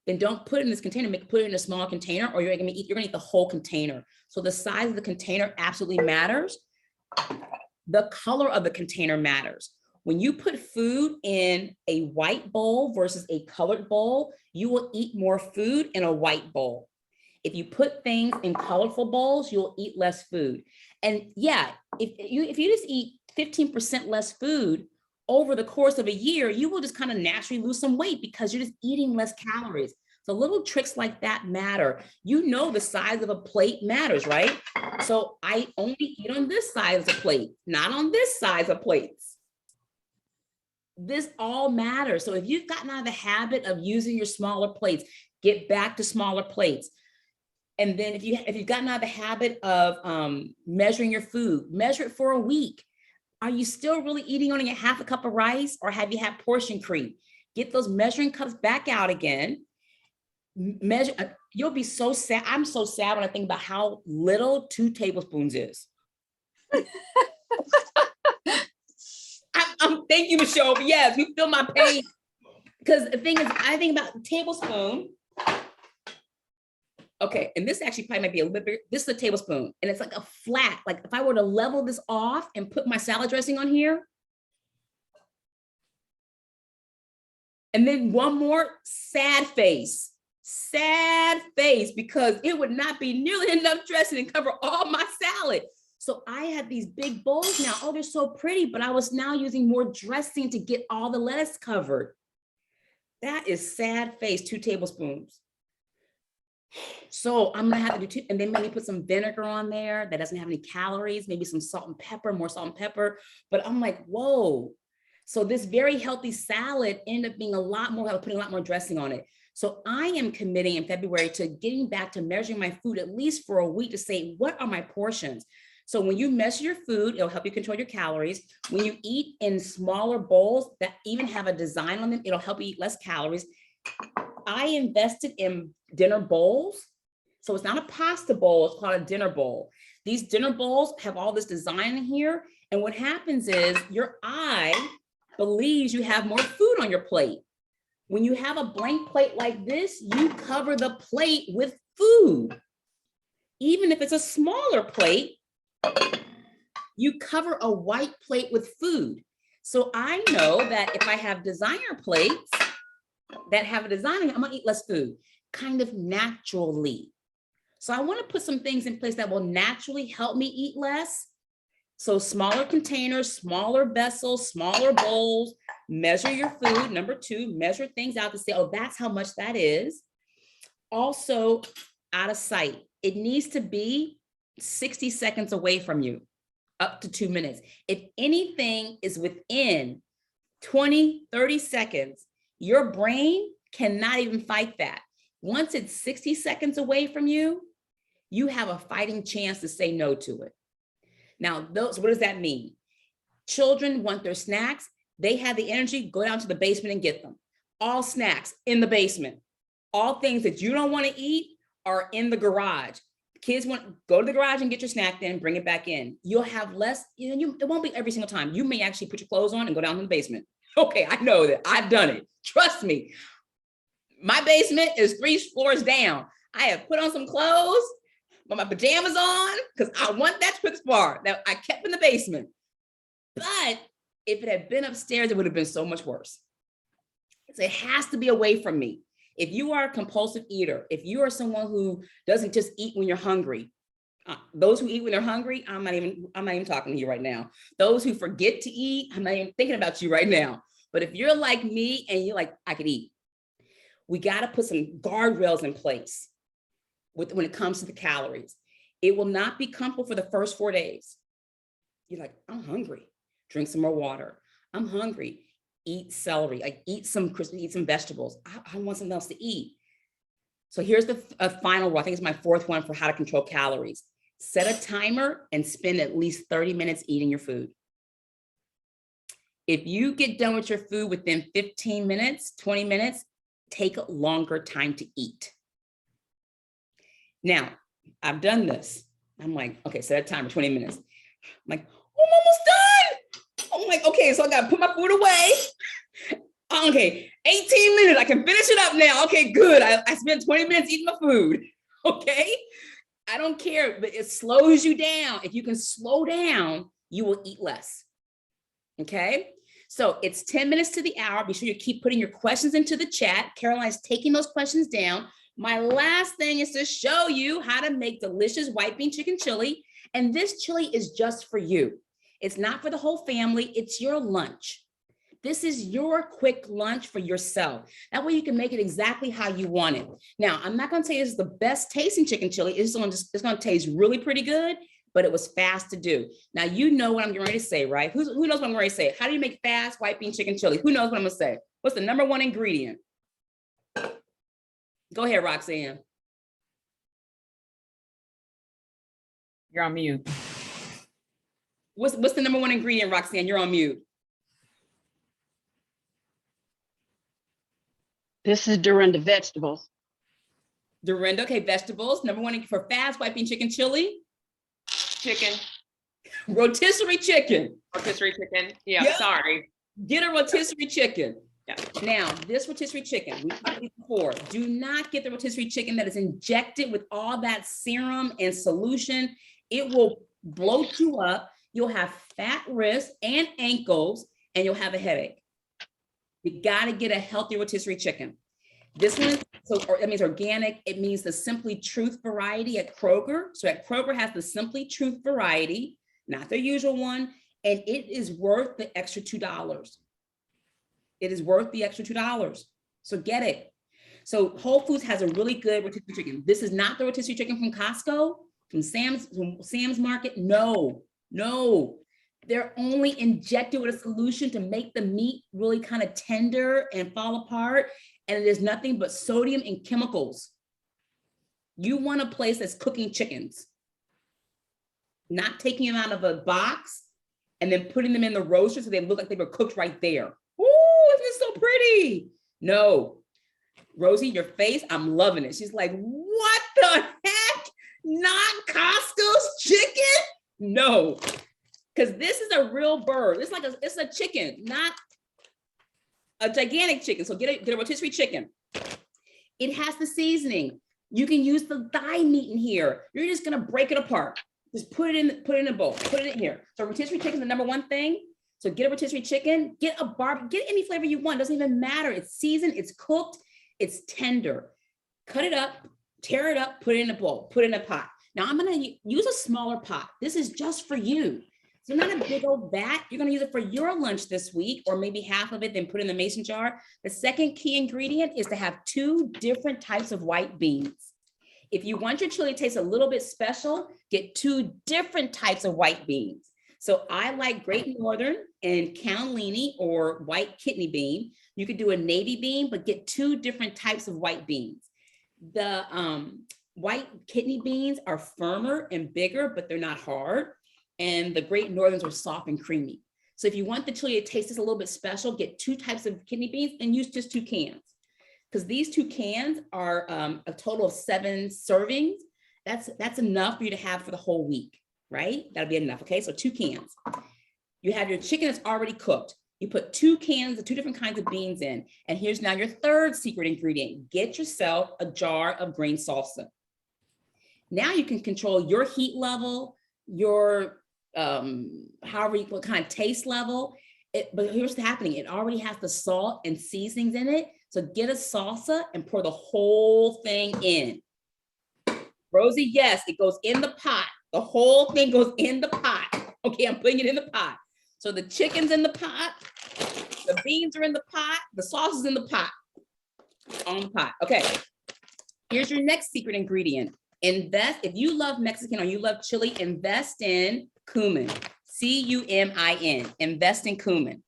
[SPEAKER 2] then don't put it in this container, put it in a smaller container, or you're gonna eat the whole container. So the size of the container absolutely matters. The color of the container matters. When you put food in a white bowl versus a colored bowl, you will eat more food in a white bowl. If you put things in colorful bowls, you'll eat less food. And yeah, if you just eat 15% less food over the course of a year, you will just kind of naturally lose some weight because you're just eating less calories. So little tricks like that matter. You know, the size of a plate matters, right? So I only eat on this size of plate, not on this size of plates. This all matters. So if you've gotten out of the habit of using your smaller plates, get back to smaller plates. And then if you've gotten out of the habit of measuring your food, measure it for a week. Are you still really eating only a half a cup of rice, or have you had portion creep? Get those measuring cups back out again. Measure. You'll be so sad. I'm so sad when I think about how little 2 tablespoons is. Thank you, Michelle. Yes, you feel my pain. Because the thing is, I think about a tablespoon. Okay, and this actually probably might be a little bit bigger. This is a tablespoon, and it's like a flat. Like if I were to level this off and put my salad dressing on here, and then one more, sad face, because it would not be nearly enough dressing to cover all my salad. So I had these big bowls now. Oh, they're so pretty, but I was now using more dressing to get all the lettuce covered. That is sad face, 2 tablespoons. So I'm gonna have to do 2, and then maybe put some vinegar on there that doesn't have any calories, maybe some salt and pepper, more salt and pepper. But I'm like, whoa. So this very healthy salad ended up being a lot more, putting a lot more dressing on it. So I am committing in February to getting back to measuring my food at least for a week to say, what are my portions? So when you measure your food, it'll help you control your calories. When you eat in smaller bowls that even have a design on them, it'll help you eat less calories. I invested in dinner bowls. So it's not a pasta bowl, it's called a dinner bowl. These dinner bowls have all this design in here. And what happens is your eye believes you have more food on your plate. When you have a blank plate like this, you cover the plate with food. Even if it's a smaller plate, you cover a white plate with food. So I know that if I have designer plates that have a design, I'm gonna eat less food, kind of naturally. So I wanna put some things in place that will naturally help me eat less. So smaller containers, smaller vessels, smaller bowls, measure your food. Number 2, measure things out to say, oh, that's how much that is. Also, out of sight. It needs to be 60 seconds away from you, up to 2 minutes. If anything is within 20, 30 seconds, your brain cannot even fight that. Once it's 60 seconds away from you, you have a fighting chance to say no to it. Now, what does that mean? Children want their snacks. They have the energy, go down to the basement and get them. All snacks in the basement. All things that you don't want to eat are in the garage. Kids want to go to the garage and get your snack, then bring it back in. You'll have less, it won't be every single time. You may actually put your clothes on and go down to the basement. Okay, I know that. I've done it. Trust me. My basement is 3 floors down. I have put on some clothes, put my pajamas on, because I want that Twix bar that I kept in the basement. But If it had been upstairs, it would have been so much worse. So it has to be away from me. If you are a compulsive eater, if you are someone who doesn't just eat when you're hungry, those who eat when they're hungry, I'm not even talking to you right now. Those who forget to eat, I'm not even thinking about you right now. But if you're like me and you're like, I could eat, we got to put some guardrails in place when it comes to the calories. It will not be comfortable for the first 4 days. You're like, I'm hungry. Drink some more water. I'm hungry. Eat celery. Like eat some vegetables. I want something else to eat. So here's the final rule. I think it's my fourth one for how to control calories. Set a timer and spend at least 30 minutes eating your food. If you get done with your food within 15 minutes, 20 minutes, take a longer time to eat. Now, I've done this. I'm like, okay, set a timer, 20 minutes. I'm like, oh, I'm almost done. I'm like, okay, so I got to put my food away. Okay, 18 minutes, I can finish it up now. Okay, good. I spent 20 minutes eating my food. Okay, I don't care, but it slows you down. If you can slow down, you will eat less. Okay, so it's 10 minutes to the hour. Be sure you keep putting your questions into the chat. Caroline's taking those questions down. My last thing is to show you how to make delicious white bean chicken chili. And this chili is just for you. It's not for the whole family. It's your lunch. This is your quick lunch for yourself. That way you can make it exactly how you want it. Now, I'm not going to say it's the best tasting chicken chili. It's going to taste really pretty good, but it was fast to do. Now, you know what I'm getting ready to say, right? Who knows what I'm ready to say? How do you make fast white bean chicken chili? Who knows what I'm going to say? What's the number one ingredient? Go ahead, Roxanne.
[SPEAKER 4] You're on mute.
[SPEAKER 2] What's the number one ingredient, Roxanne? You're on mute.
[SPEAKER 5] This is Dorinda, vegetables.
[SPEAKER 2] Dorinda, okay, vegetables. Number one for fast white bean chicken chili.
[SPEAKER 4] Chicken.
[SPEAKER 2] Rotisserie chicken.
[SPEAKER 4] Rotisserie chicken. Yeah,
[SPEAKER 2] Yep.
[SPEAKER 4] sorry.
[SPEAKER 2] Get a rotisserie chicken.
[SPEAKER 4] Yeah.
[SPEAKER 2] Now, this rotisserie chicken, we've talked about it before. Do not get the rotisserie chicken that is injected with all that serum and solution. It will bloat you up. You'll have fat wrists and ankles, and you'll have a headache. You got to get a healthy rotisserie chicken. This one, that means organic. It means the Simply Truth variety at Kroger. So at Kroger has the Simply Truth variety, not the usual one, and it is worth the extra $2. It is worth the extra $2. So get it. So Whole Foods has a really good rotisserie chicken. This is not the rotisserie chicken from Costco, from Sam's Market. No. They're only injected with a solution to make the meat really kind of tender and fall apart. And it is nothing but sodium and chemicals. You want a place that's cooking chickens, not taking them out of a box and then putting them in the roaster so they look like they were cooked right there. Ooh, isn't it so pretty? No. Rosie, your face, I'm loving it. She's like, what the heck? Not Costco's chicken? No. Because this is a real bird. It's a chicken, not a gigantic chicken. So get a rotisserie chicken. It has the seasoning. You can use the thigh meat in here. You're just gonna break it apart. Just put it in a bowl. Put it in here. So rotisserie chicken is the number one thing. So get a rotisserie chicken. Get any flavor you want. Doesn't even matter. It's seasoned. It's cooked. It's tender. Cut it up. Tear it up. Put it in a bowl. Put it in a pot. Now I'm gonna use a smaller pot. This is just for you. So not a big old vat. You're gonna use it for your lunch this week, or maybe half of it, then put it in the mason jar. The second key ingredient is to have 2 different types of white beans. If you want your chili to taste a little bit special, get 2 different types of white beans. So I like Great Northern and Cannellini or white kidney bean. You could do a navy bean, but get 2 different types of white beans. The white kidney beans are firmer and bigger, but they're not hard. And the Great Northerns are soft and creamy. So if you want the chili to taste just a little bit special, get 2 types of kidney beans and use just 2 cans. Because these 2 cans are a total of 7 servings. That's enough for you to have for the whole week, right? That'll be enough, okay? So 2 cans. You have your chicken that's already cooked. You put 2 cans of 2 different kinds of beans in. And here's now your third secret ingredient. Get yourself a jar of green salsa. Now you can control your heat level, your what kind of taste level, But here's what's happening. It already has the salt and seasonings in it. So get a salsa and pour the whole thing in. Rosie, yes, it goes in the pot. The whole thing goes in the pot. Okay, I'm putting it in the pot. So the chicken's in the pot, the beans are in the pot, the sauce is in the pot, on the pot. Okay, here's your next secret ingredient. Invest, if you love Mexican or you love chili, invest in cumin, C-U-M-I-N, invest in cumin.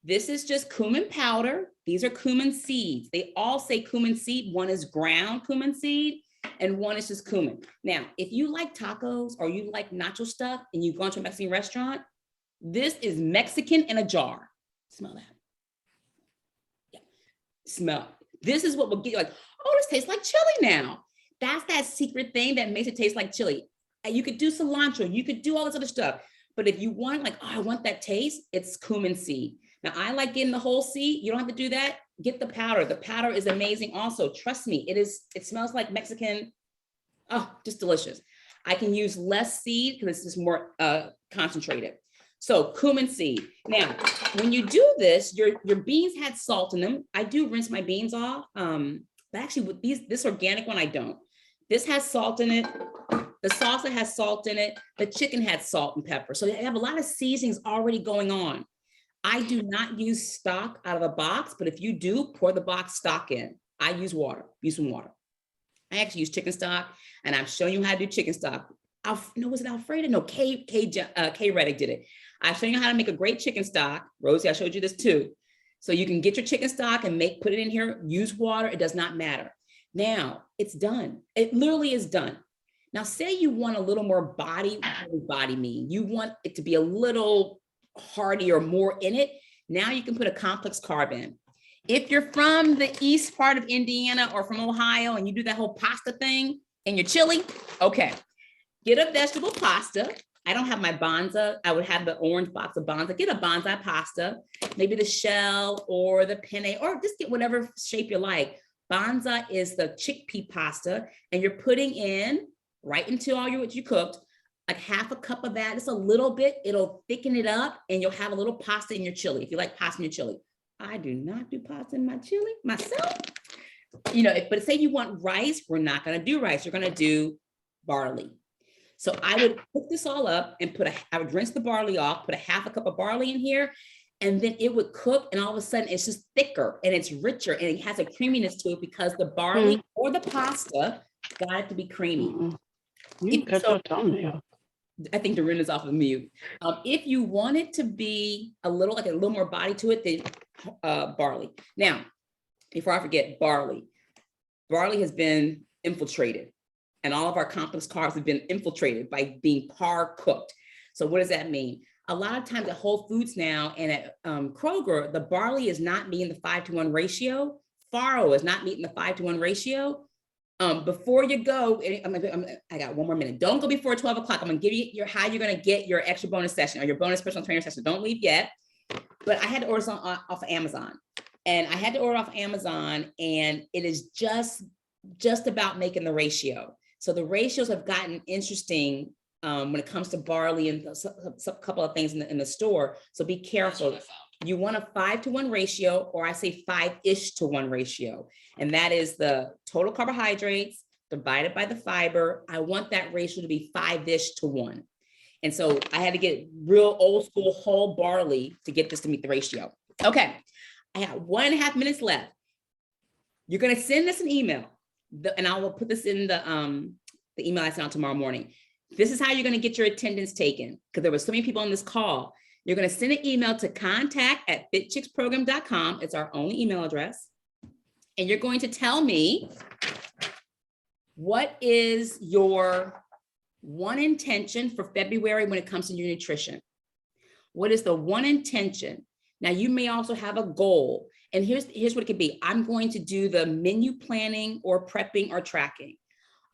[SPEAKER 2] This is just cumin powder. These are cumin seeds. They all say cumin seed. One is ground cumin seed and one is just cumin. Now, if you like tacos or you like nacho stuff and you've gone to a Mexican restaurant, this is Mexican in a jar. Smell that. Yeah. Smell. This is what will get you like, oh, this tastes like chili now. That's that secret thing that makes it taste like chili. And you could do cilantro, you could do all this other stuff. But if you want like, oh, I want that taste, it's cumin seed. Now I like getting the whole seed. You don't have to do that. Get the powder. The powder is amazing also. Trust me, it smells like Mexican. Oh, just delicious. I can use less seed because it's just more concentrated. So cumin seed. Now, when you do this, your beans had salt in them. I do rinse my beans off. But actually with this organic one, I don't. This has salt in it. The salsa has salt in it. The chicken had salt and pepper. So they have a lot of seasonings already going on. I do not use stock out of a box, but if you do, pour the box stock in. I use water, use some water. I actually use chicken stock, and I'm showing you how to do chicken stock. Was it Alfredo? No, Kay Reddick did it. I'm showing you how to make a great chicken stock. Rosie, I showed you this too. So you can get your chicken stock and put it in here, use water, it does not matter. Now, it's done. It literally is done. Now, say you want a little more body mean. You want it to be a little hearty or more in it. Now you can put a complex carb in. If you're from the east part of Indiana or from Ohio and you do that whole pasta thing in your chili, okay, get a vegetable pasta. I don't have my Banza. I would have the orange box of Banza. Get a Banza pasta, maybe the shell or the penne, or just get whatever shape you like. Banza is the chickpea pasta, and you're putting in right into all what you cooked, like half a cup of that, just a little bit. It'll thicken it up, and you'll have a little pasta in your chili. If you like pasta in your chili, I do not do pasta in my chili myself. You know, but say you want rice, we're not going to do rice. You're going to do barley. So I would cook this all up and I would rinse the barley off, put a half a cup of barley in here, and then it would cook, and all of a sudden it's just thicker and it's richer and it has a creaminess to it because the barley or the pasta got it to be creamy. So, I think Dorinda's off of mute. If you want it to be a little more body to it, then barley. Now, before I forget, barley has been infiltrated. And all of our complex carbs have been infiltrated by being par cooked. So what does that mean? A lot of times at Whole Foods now and at Kroger, the barley is not meeting the 5-to-1 ratio. Farro is not meeting the 5-to-1 ratio. Before you go, I got one more minute. Don't go before 12 o'clock. I'm gonna give you how you're gonna get your extra bonus session or your bonus personal trainer session. Don't leave yet. But I had to order some off of Amazon. And I had to order off Amazon, and it is just about making the ratio. So the ratios have gotten interesting when it comes to barley and a couple of things in the store. So be careful. You want a 5-to-1 ratio, or I say 5-ish to 1 ratio. And that is the total carbohydrates divided by the fiber. I want that ratio to be 5-ish to 1. And so I had to get real old school whole barley to get this to meet the ratio. Okay, I have 1.5 minutes left. You're gonna send us an email. And I will put this in the email I sent out tomorrow morning. This is how you're going to get your attendance taken, because there were so many people on this call. You're going to send an email to contact@fitchicksprogram.com. It's our only email address. And you're going to tell me what is your one intention for February when it comes to your nutrition. What is the one intention? Now, you may also have a goal. And here's what it could be. I'm going to do the menu planning or prepping or tracking.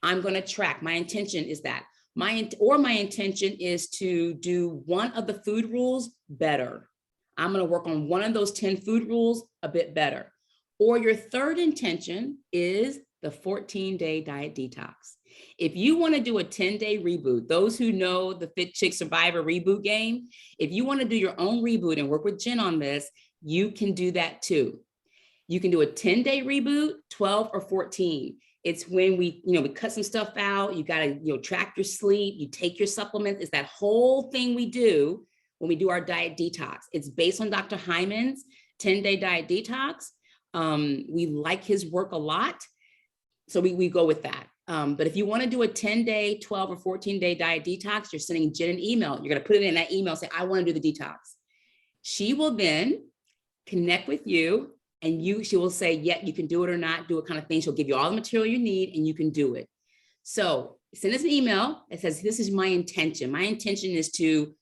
[SPEAKER 2] I'm going to track. My intention is that. My intention is to do one of the food rules better. I'm going to work on one of those 10 food rules a bit better. Or your third intention is the 14-day diet detox. If you want to do a 10-day reboot, those who know the Fit Chick Survivor reboot game, if you want to do your own reboot and work with Jen on this, you can do that too. You can do a 10-day reboot, 12 or 14. It's when we cut some stuff out. You got to, track your sleep, you take your supplements. It's that whole thing we do when we do our diet detox. It's based on Dr. Hyman's 10-day diet detox. We like his work a lot. So we go with that. But if you want to do a 10-day, 12 or 14-day diet detox, you're sending Jen an email. You're going to put it in that email, say, I want to do the detox. She will then connect with you, and she will say, yeah, you can do it or not do it, kind of thing. She'll give you all the material you need and you can do it. So send us an email that says, this is my intention. My intention is to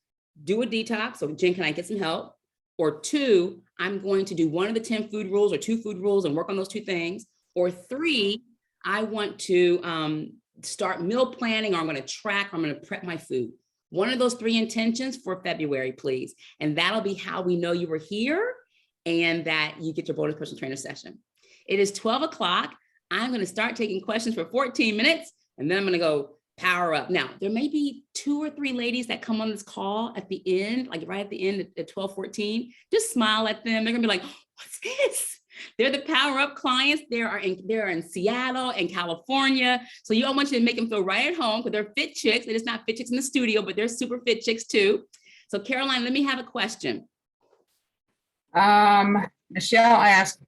[SPEAKER 2] do a detox. So Jen, can I get some help? Or 2, I'm going to do one of the 10 food rules or 2 food rules and work on those 2 things. Or 3, I want to start meal planning, or I'm going to track, or I'm going to prep my food. One of those 3 intentions for February, please. And that'll be how we know you were here and that you get your bonus personal trainer session. It is 12 o'clock. I'm going to start taking questions for 14 minutes, and then I'm going to go power up. Now, there may be 2 or 3 ladies that come on this call at the end, like right at the end at 12:14. Just smile at them. They're going to be like, what's this? They're the power up clients. They're in Seattle and California. So I want you to make them feel right at home, because they're fit chicks. They're just not fit chicks in the studio, but they're super fit chicks too. So Caroline, let me have a question.
[SPEAKER 4] Michelle asked,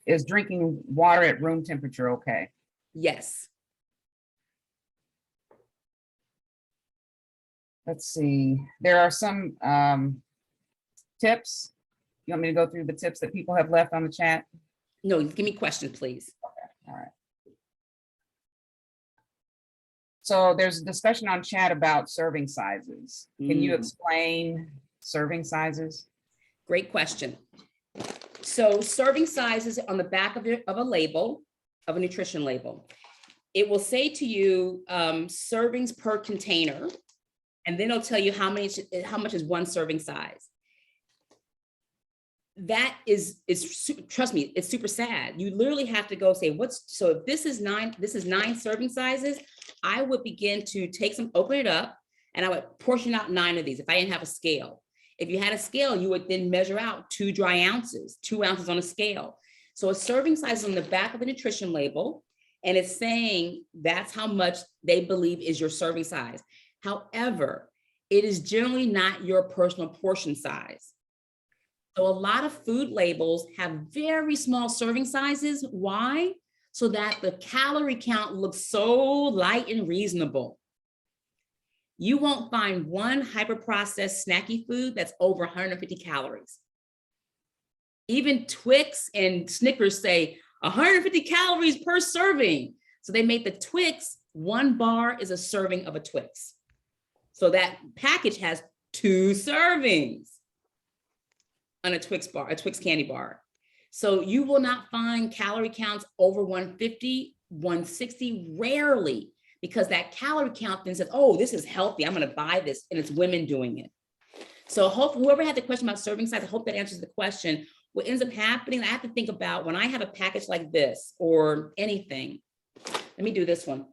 [SPEAKER 4] is drinking water at room temperature okay?
[SPEAKER 2] Yes.
[SPEAKER 4] Let's see. There are some tips. You want me to go through the tips that people have left on the chat?
[SPEAKER 2] No, give me questions, please.
[SPEAKER 4] All right. So there's a discussion on chat about serving sizes. Can you explain serving sizes?
[SPEAKER 2] Great question. So serving sizes on the back of a label, of a nutrition label, it will say to you servings per container, and then it'll tell you how much is one serving size. That is trust me, it's super sad. You literally have to go say, so if this is 9 serving sizes, I would begin to open it up, and I would portion out 9 of these if I didn't have a scale. If you had a scale, you would then measure out 2 dry ounces, 2 ounces on a scale. So a serving size is on the back of the nutrition label, and it's saying that's how much they believe is your serving size. However, it is generally not your personal portion size. So a lot of food labels have very small serving sizes. Why? So that the calorie count looks so light and reasonable. You won't find one hyper-processed snacky food that's over 150 calories. Even Twix and Snickers say 150 calories per serving. So they made the Twix, 1 bar is a serving of a Twix. So that package has 2 servings on a Twix bar, a Twix candy bar. So you will not find calorie counts over 150, 160, rarely, because that calorie count then says, oh, this is healthy, I'm gonna buy this, and it's women doing it. So whoever had the question about serving size, I hope that answers the question. What ends up happening, I have to think about when I have a package like this or anything. Let me do this one.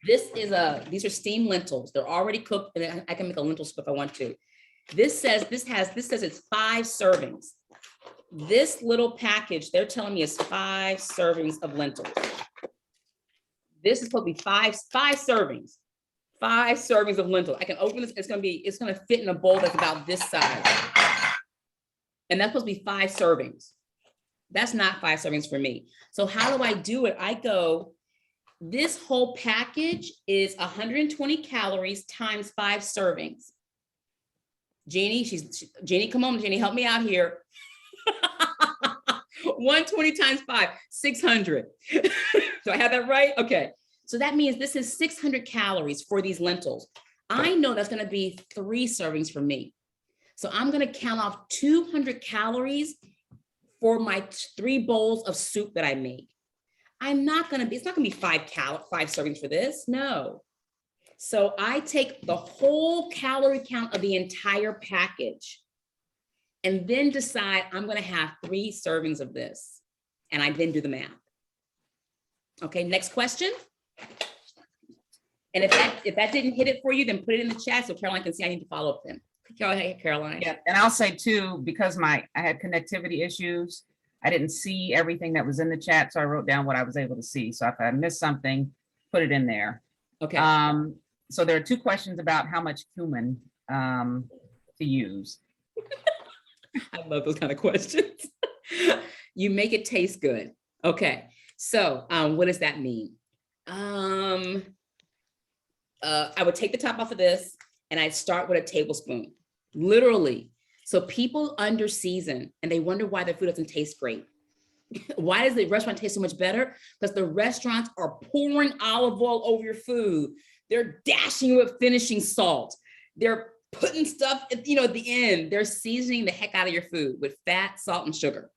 [SPEAKER 2] These are steamed lentils. They're already cooked, and I can make a lentil soup if I want to. This says it's 5 servings. This little package, they're telling me is 5 servings of lentils. This is supposed to be five servings. 5 servings of lentils. I can open this, it's gonna fit in a bowl that's about this size. And that's supposed to be 5 servings. That's not 5 servings for me. So how do I do it? I go, this whole package is 120 calories times 5 servings. Jeannie, come on, Jeannie, help me out here. 120 times 5, 600. Do I have that right? Okay. So that means this is 600 calories for these lentils. I know that's going to be 3 servings for me. So I'm going to count off 200 calories for my 3 bowls of soup that I make. It's not going to be 5 servings for this. No. So I take the whole calorie count of the entire package and then decide I'm going to have 3 servings of this. And I then do the math. Okay, next question. And if that didn't hit it for you, then put it in the chat so Caroline can see I need to follow up then. Go ahead, Caroline.
[SPEAKER 4] Yeah, and I'll say too, because I had connectivity issues, I didn't see everything that was in the chat, so I wrote down what I was able to see. So if I missed something, put it in there.
[SPEAKER 2] Okay.
[SPEAKER 4] So there are 2 questions about how much cumin to use.
[SPEAKER 2] I love those kind of questions. You make it taste good. Okay. So what does that mean? I would take the top off of this and I'd start with a tablespoon, literally. So people under season and they wonder why their food doesn't taste great. Why does the restaurant taste so much better? Because the restaurants are pouring olive oil over your food. They're dashing you with finishing salt. They're putting stuff at, at the end. They're seasoning the heck out of your food with fat, salt, and sugar.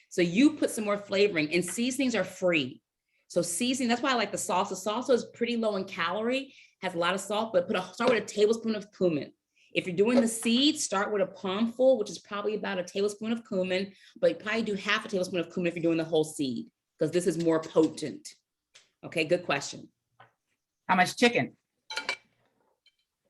[SPEAKER 2] So you put some more flavoring, and seasonings are free. So seasoning, that's why I like the salsa. Salsa is pretty low in calorie, has a lot of salt, but start with a tablespoon of cumin. If you're doing the seeds, start with a palmful, which is probably about a tablespoon of cumin, but you probably do half a tablespoon of cumin if you're doing the whole seed, because this is more potent. Okay, good question.
[SPEAKER 4] How much chicken?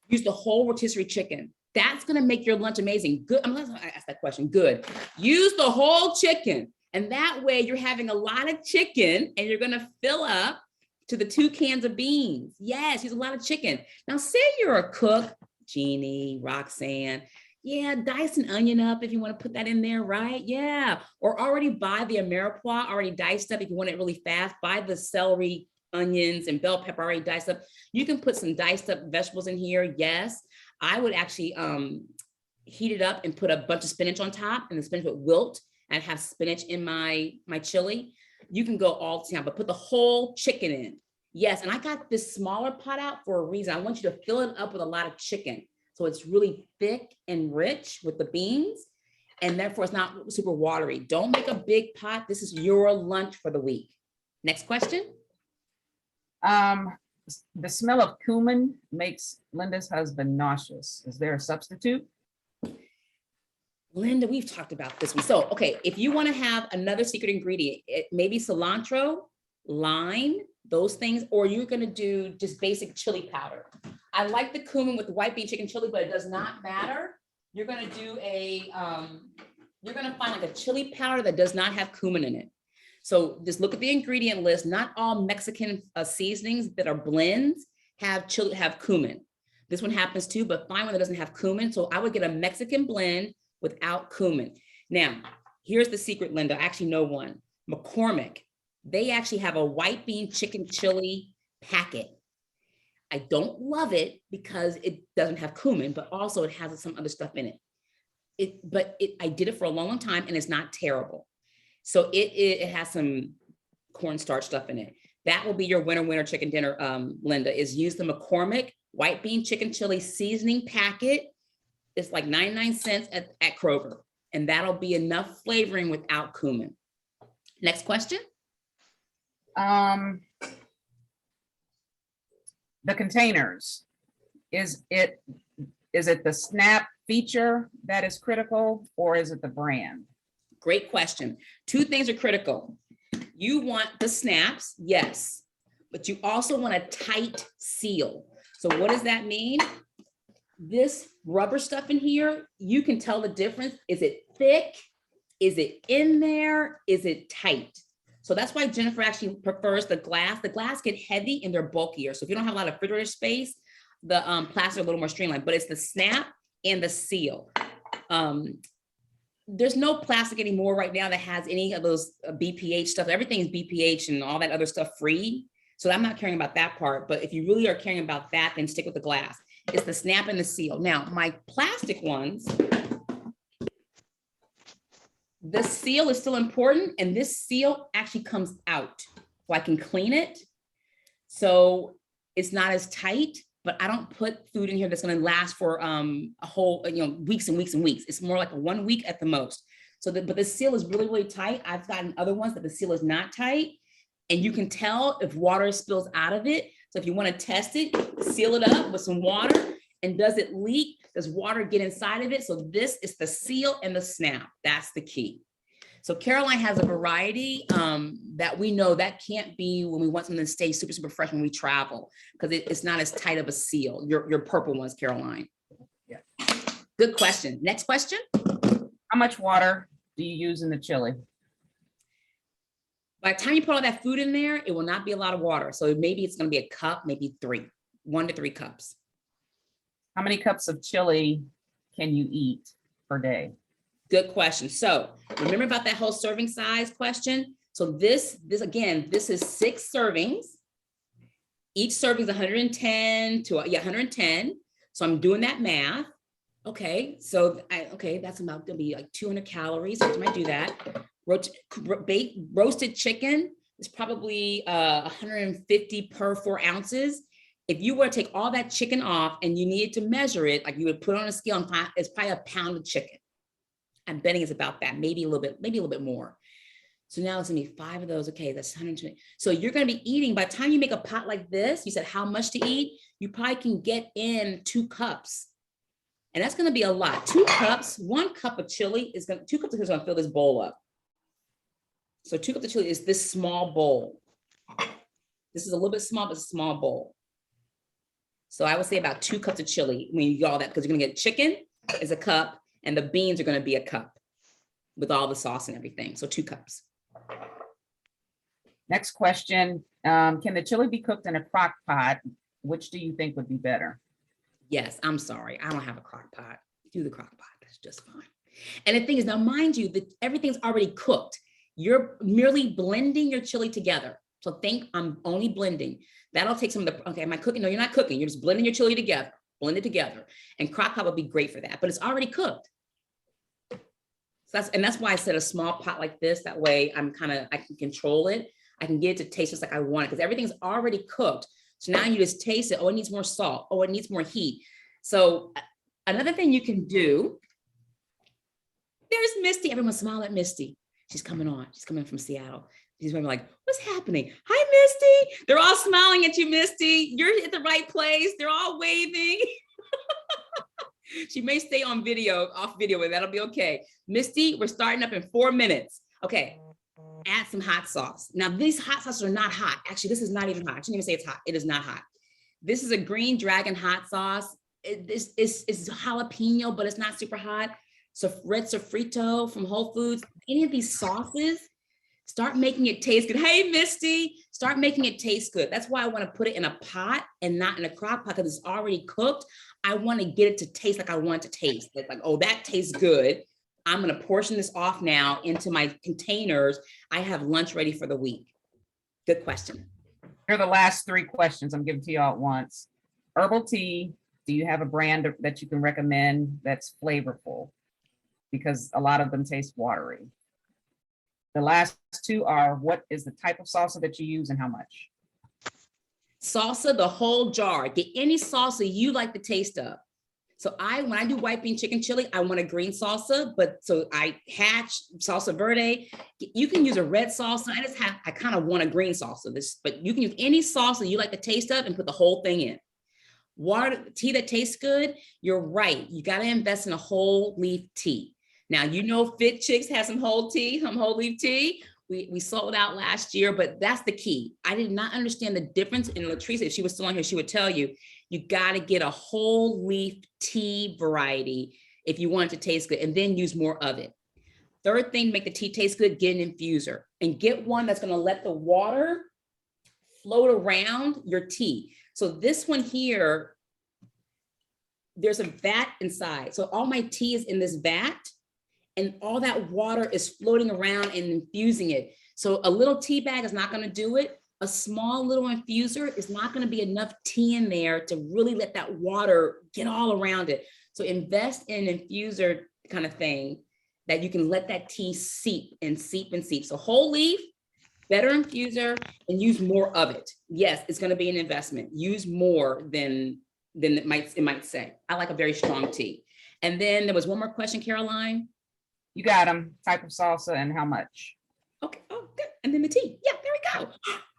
[SPEAKER 2] Use the whole rotisserie chicken. That's gonna make your lunch amazing. Good, I'm gonna ask that question, good. Use the whole chicken. And that way you're having a lot of chicken and you're gonna fill up to the 2 cans of beans. Yes, use a lot of chicken. Now say you're a cook, Jeannie, Roxanne, yeah, dice an onion up if you want to put that in there, right? Yeah, or already buy the Ameripois already diced up if you want it really fast. Buy the celery, onions, and bell pepper already diced up. You can put some diced up vegetables in here, yes. I would actually heat it up and put a bunch of spinach on top, and the spinach would wilt and have spinach in my chili. You can go all the time, but put the whole chicken in. Yes, and I got this smaller pot out for a reason. I want you to fill it up with a lot of chicken. So it's really thick and rich with the beans, and therefore it's not super watery. Don't make a big pot. This is your lunch for the week. Next question.
[SPEAKER 4] The smell of cumin makes Linda's husband nauseous. Is there a substitute?
[SPEAKER 2] Linda, we've talked about this one. So, okay, if you want to have another secret ingredient, maybe cilantro, lime, those things, or you're going to do just basic chili powder. I like the cumin with the white bean chicken chili, but it does not matter. You're going to do you're going to find like a chili powder that does not have cumin in it. So just look at the ingredient list. Not all Mexican seasonings that are blends have cumin. This one happens too, but find one that doesn't have cumin. So I would get a Mexican blend without cumin. Now, here's the secret, Linda. I actually know one. McCormick. They actually have a white bean chicken chili packet. I don't love it because it doesn't have cumin, but also it has some other stuff in it. I did it for a long time and it's not terrible. So it has some cornstarch stuff in it. That will be your winter chicken dinner, Linda, is use the McCormick white bean chicken chili seasoning packet. It's like 99 cents at Kroger. And that'll be enough flavoring without cumin. Next question.
[SPEAKER 4] The containers, is it the SNAP feature that is critical, or is it the brand?
[SPEAKER 2] Great question. 2 things are critical. You want the snaps, yes, but you also want a tight seal. So what does that mean? This rubber stuff in here, you can tell the difference. Is it thick? Is it in there? Is it tight? So that's why Jennifer actually prefers the glass. The glass get heavy and they're bulkier. So if you don't have a lot of refrigerator space, the plastic are a little more streamlined, but it's the snap and the seal. There's no plastic anymore right now that has any of those BPH stuff. Everything is BPH and all that other stuff free. So I'm not caring about that part, but if you really are caring about that, then stick with the glass. It's the snap and the seal. Now, my plastic ones, the seal is still important, and this seal actually comes out so I can clean it. So it's not as tight, but I don't put food in here that's going to last for a whole, weeks and weeks and weeks. It's more like a 1 week at the most. So but the seal is really, really tight. I've gotten other ones that the seal is not tight, and you can tell if water spills out of it. So if you want to test it, seal it up with some water. And does it leak? Does water get inside of it? So this is the seal and the snap. That's the key. So Caroline has a variety that we know that can't be when we want something to stay super, super fresh when we travel, because it's not as tight of a seal. Your purple ones, Caroline.
[SPEAKER 4] Yeah.
[SPEAKER 2] Good question. Next question.
[SPEAKER 4] How much water do you use in the chili?
[SPEAKER 2] By the time you put all that food in there, it will not be a lot of water. So maybe it's going to be a cup, maybe 1 to 3 cups.
[SPEAKER 4] How many cups of chili can you eat per day?
[SPEAKER 2] Good question. So remember about that whole serving size question. So this again, this is 6 servings. Each serving is 110 to 110. So I'm doing that math. Okay, so that's about gonna be like 200 calories. So I might do that. Roasted chicken is probably 150 per 4 ounces. If you were to take all that chicken off and you needed to measure it, like you would put it on a scale, and it's probably a pound of chicken. I'm betting it's about that, maybe a little bit more. So now it's gonna be 5 of those. Okay, that's 120. So you're gonna be eating, by the time you make a pot like this, you said how much to eat, you probably can get in 2 cups. And that's gonna be a lot. 2 cups, 1 cup of chili is gonna, 2 cups of chili is gonna fill this bowl up. So 2 cups of chili is this small bowl. This is a little bit small, but it's a small bowl. So I would say about 2 cups of chili when you get all that, because you're gonna get chicken is a cup, and the beans are gonna be a cup with all the sauce and everything. So 2 cups.
[SPEAKER 4] Next question, can the chili be cooked in a crock pot? Which do you think would be better?
[SPEAKER 2] Yes, I'm sorry, I don't have a crock pot. Do the crock pot, that's just fine. And the thing is, now mind you, that everything's already cooked. You're merely blending your chili together. So think I'm only blending. That'll take some of the, okay, am I cooking? No, you're not cooking. You're just blending your chili together, blend it together. And crock pot would be great for that, but it's already cooked. So that's why I said a small pot like this. That way I can control it. I can get it to taste just like I want it, because everything's already cooked. So now you just taste it. Oh, it needs more salt. Oh, it needs more heat. So another thing you can do, there's Misty. Everyone smile at Misty. She's coming on. She's coming from Seattle. She's going to be like, what's happening? Hi, Misty. They're all smiling at you, Misty. You're at the right place. They're all waving. She may stay on video, off video, but that'll be okay. Misty, we're starting up in 4 minutes. Okay, add some hot sauce. Now these hot sauces are not hot. Actually, this is not even hot. I shouldn't even say it's hot. It is not hot. This is a Green Dragon hot sauce. It's jalapeno, but it's not super hot. So red sofrito from Whole Foods. Any of these sauces, start making it taste good. Hey, Misty, start making it taste good. That's why I want to put it in a pot and not in a crock pot, because it's already cooked. I want to get it to taste like I want it to taste. It's like, oh, that tastes good. I'm going to portion this off now into my containers. I have lunch ready for the week. Good question.
[SPEAKER 4] Here are the last 3 questions I'm giving to you all at once. Herbal tea, do you have a brand that you can recommend that's flavorful? Because a lot of them taste watery. The last 2 are, what is the type of salsa that you use and how much?
[SPEAKER 2] Salsa, the whole jar. Get any salsa you like the taste of. So when I do white bean chicken chili, I want a green salsa, but so I hatch salsa verde. You can use a red salsa. I kind of want a green salsa, but you can use any salsa you like the taste of and put the whole thing in. Water, tea that tastes good, you're right. You got to invest in a whole leaf tea. Now, Fit Chicks has some whole leaf tea. We sold out last year, but that's the key. I did not understand the difference in Latrice. If she was still on here, she would tell you, you got to get a whole leaf tea variety if you want it to taste good, and then use more of it. Third thing, make the tea taste good, get an infuser and get one that's going to let the water float around your tea. So this one here, there's a vat inside. So all my tea is in this vat, and all that water is floating around and infusing it. So a little tea bag is not going to do it. A small little infuser is not going to be enough tea in there to really let that water get all around it. So invest in an infuser kind of thing that you can let that tea seep and seep and seep. So whole leaf, better infuser, and use more of it. Yes, it's going to be an investment. Use more than it might say. I like a very strong tea. And then there was one more question, Caroline.
[SPEAKER 4] You got them. Type of salsa and how much?
[SPEAKER 2] Okay. Oh, good. And then the tea. Yeah, there we go.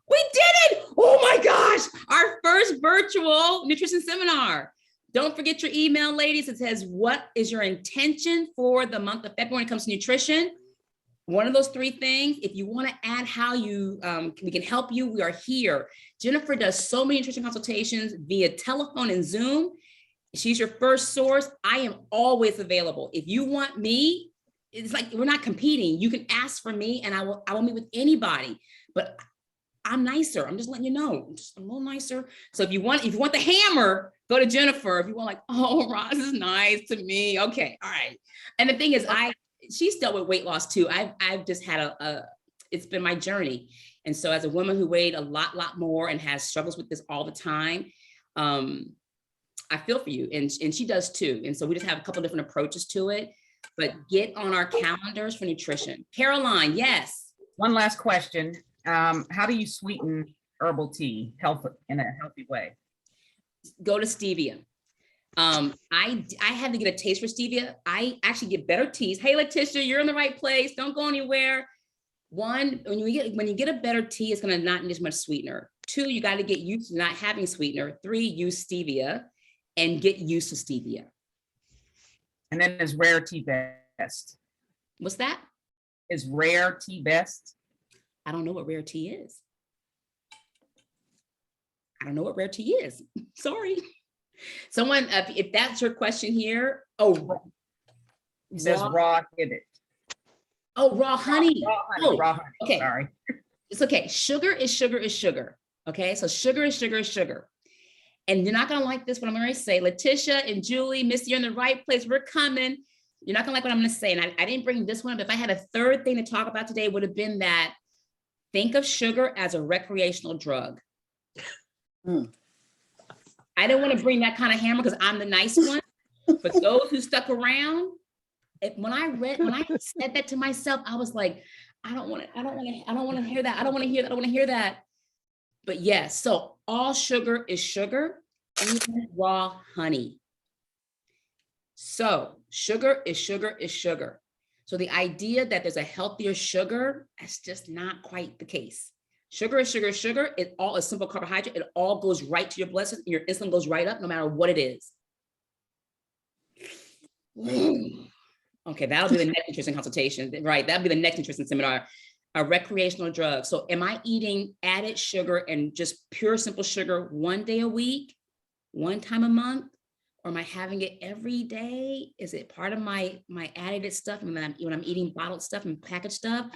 [SPEAKER 2] We did it. Oh my gosh. Our first virtual nutrition seminar. Don't forget your email, ladies. It says, what is your intention for the month of February when it comes to nutrition? One of those three things. If you want to add how you, we can help you, we are here. Jennifer does so many nutrition consultations via telephone and Zoom. She's your first source. I am always available. If you want me, it's like we're not competing. You can ask for me and I will meet with anybody, but I'm nicer. I'm just letting you know, I'm a little nicer. So if you want the hammer, go to Jennifer. If you want like, oh, Roz is nice to me. Okay, all right. And the thing is, she's dealt with weight loss too. I've just had it's been my journey. And so as a woman who weighed a lot more and has struggles with this all the time, I feel for you, and she does too. And so we just have a couple different approaches to it, but get on our calendars for nutrition. Caroline, yes.
[SPEAKER 4] One last question. How do you sweeten herbal tea in a healthy way?
[SPEAKER 2] Go to stevia. I had to get a taste for stevia. I actually get better teas. Hey, Letitia, you're in the right place. Don't go anywhere. One, when you get a better tea, it's going to not need as much sweetener. Two, you got to get used to not having sweetener. Three, use stevia and get used to stevia.
[SPEAKER 4] And then is rare tea best?
[SPEAKER 2] What's that?
[SPEAKER 4] Is rare tea best?
[SPEAKER 2] I don't know what rare tea is. I don't know what rare tea is. Sorry. Someone, if that's your question here,
[SPEAKER 4] It says raw hibit.
[SPEAKER 2] Oh, raw honey.
[SPEAKER 4] Raw honey.
[SPEAKER 2] Okay.
[SPEAKER 4] Sorry.
[SPEAKER 2] It's okay. Sugar is sugar is sugar. Okay. So sugar is sugar is sugar. And you're not going to like this, what I'm going to say. Letitia and Julie, Missy, you're in the right place. We're coming. You're not going to like what I'm going to say. And I didn't bring this one, but if I had a third thing to talk about today, would have been that think of sugar as a recreational drug. I didn't want to bring that kind of hammer because I'm the nice one. But those who stuck around, when I said that to myself, I was like, I don't want to hear that. I don't want to hear that. But yes, so all sugar is sugar, even raw honey. So sugar is sugar is sugar. So the idea that there's a healthier sugar, that's just not quite the case. Sugar is sugar is sugar. It all is simple carbohydrate. It all goes right to your blood system. Your insulin goes right up no matter what it is. Okay, that'll be the next nutrition consultation, right? That'll be the next nutrition seminar. A recreational drug. So am I eating added sugar and just pure simple sugar one day a week, one time a month? Or am I having it every day? Is it part of my added stuff when I'm eating bottled stuff and packaged stuff?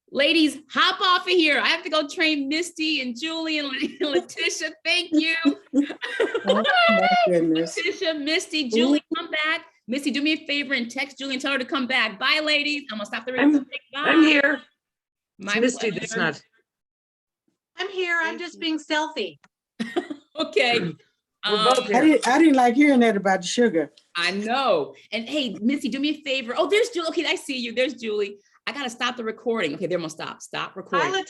[SPEAKER 2] Ladies, hop off of here. I have to go train Misty and Julie and Letitia. Thank you.
[SPEAKER 6] Oh, my goodness.
[SPEAKER 2] Letitia, Misty, Julie, come back. Misty, do me a favor and text Julie and tell her to come back. Bye, ladies. I'm gonna stop the recording.
[SPEAKER 7] I'm here.
[SPEAKER 2] My
[SPEAKER 7] It's Misty
[SPEAKER 2] pleasure.
[SPEAKER 7] that's not.
[SPEAKER 8] I'm here. I'm just being stealthy.
[SPEAKER 2] Okay.
[SPEAKER 7] We're both
[SPEAKER 6] I
[SPEAKER 7] here.
[SPEAKER 6] didn't like hearing that about the sugar.
[SPEAKER 2] I know. And hey, Misty, do me a favor. Oh, there's Julie. Okay, I see you. There's Julie. I gotta stop the recording. Okay, they're gonna stop. Stop recording.
[SPEAKER 8] Hi, Letitia.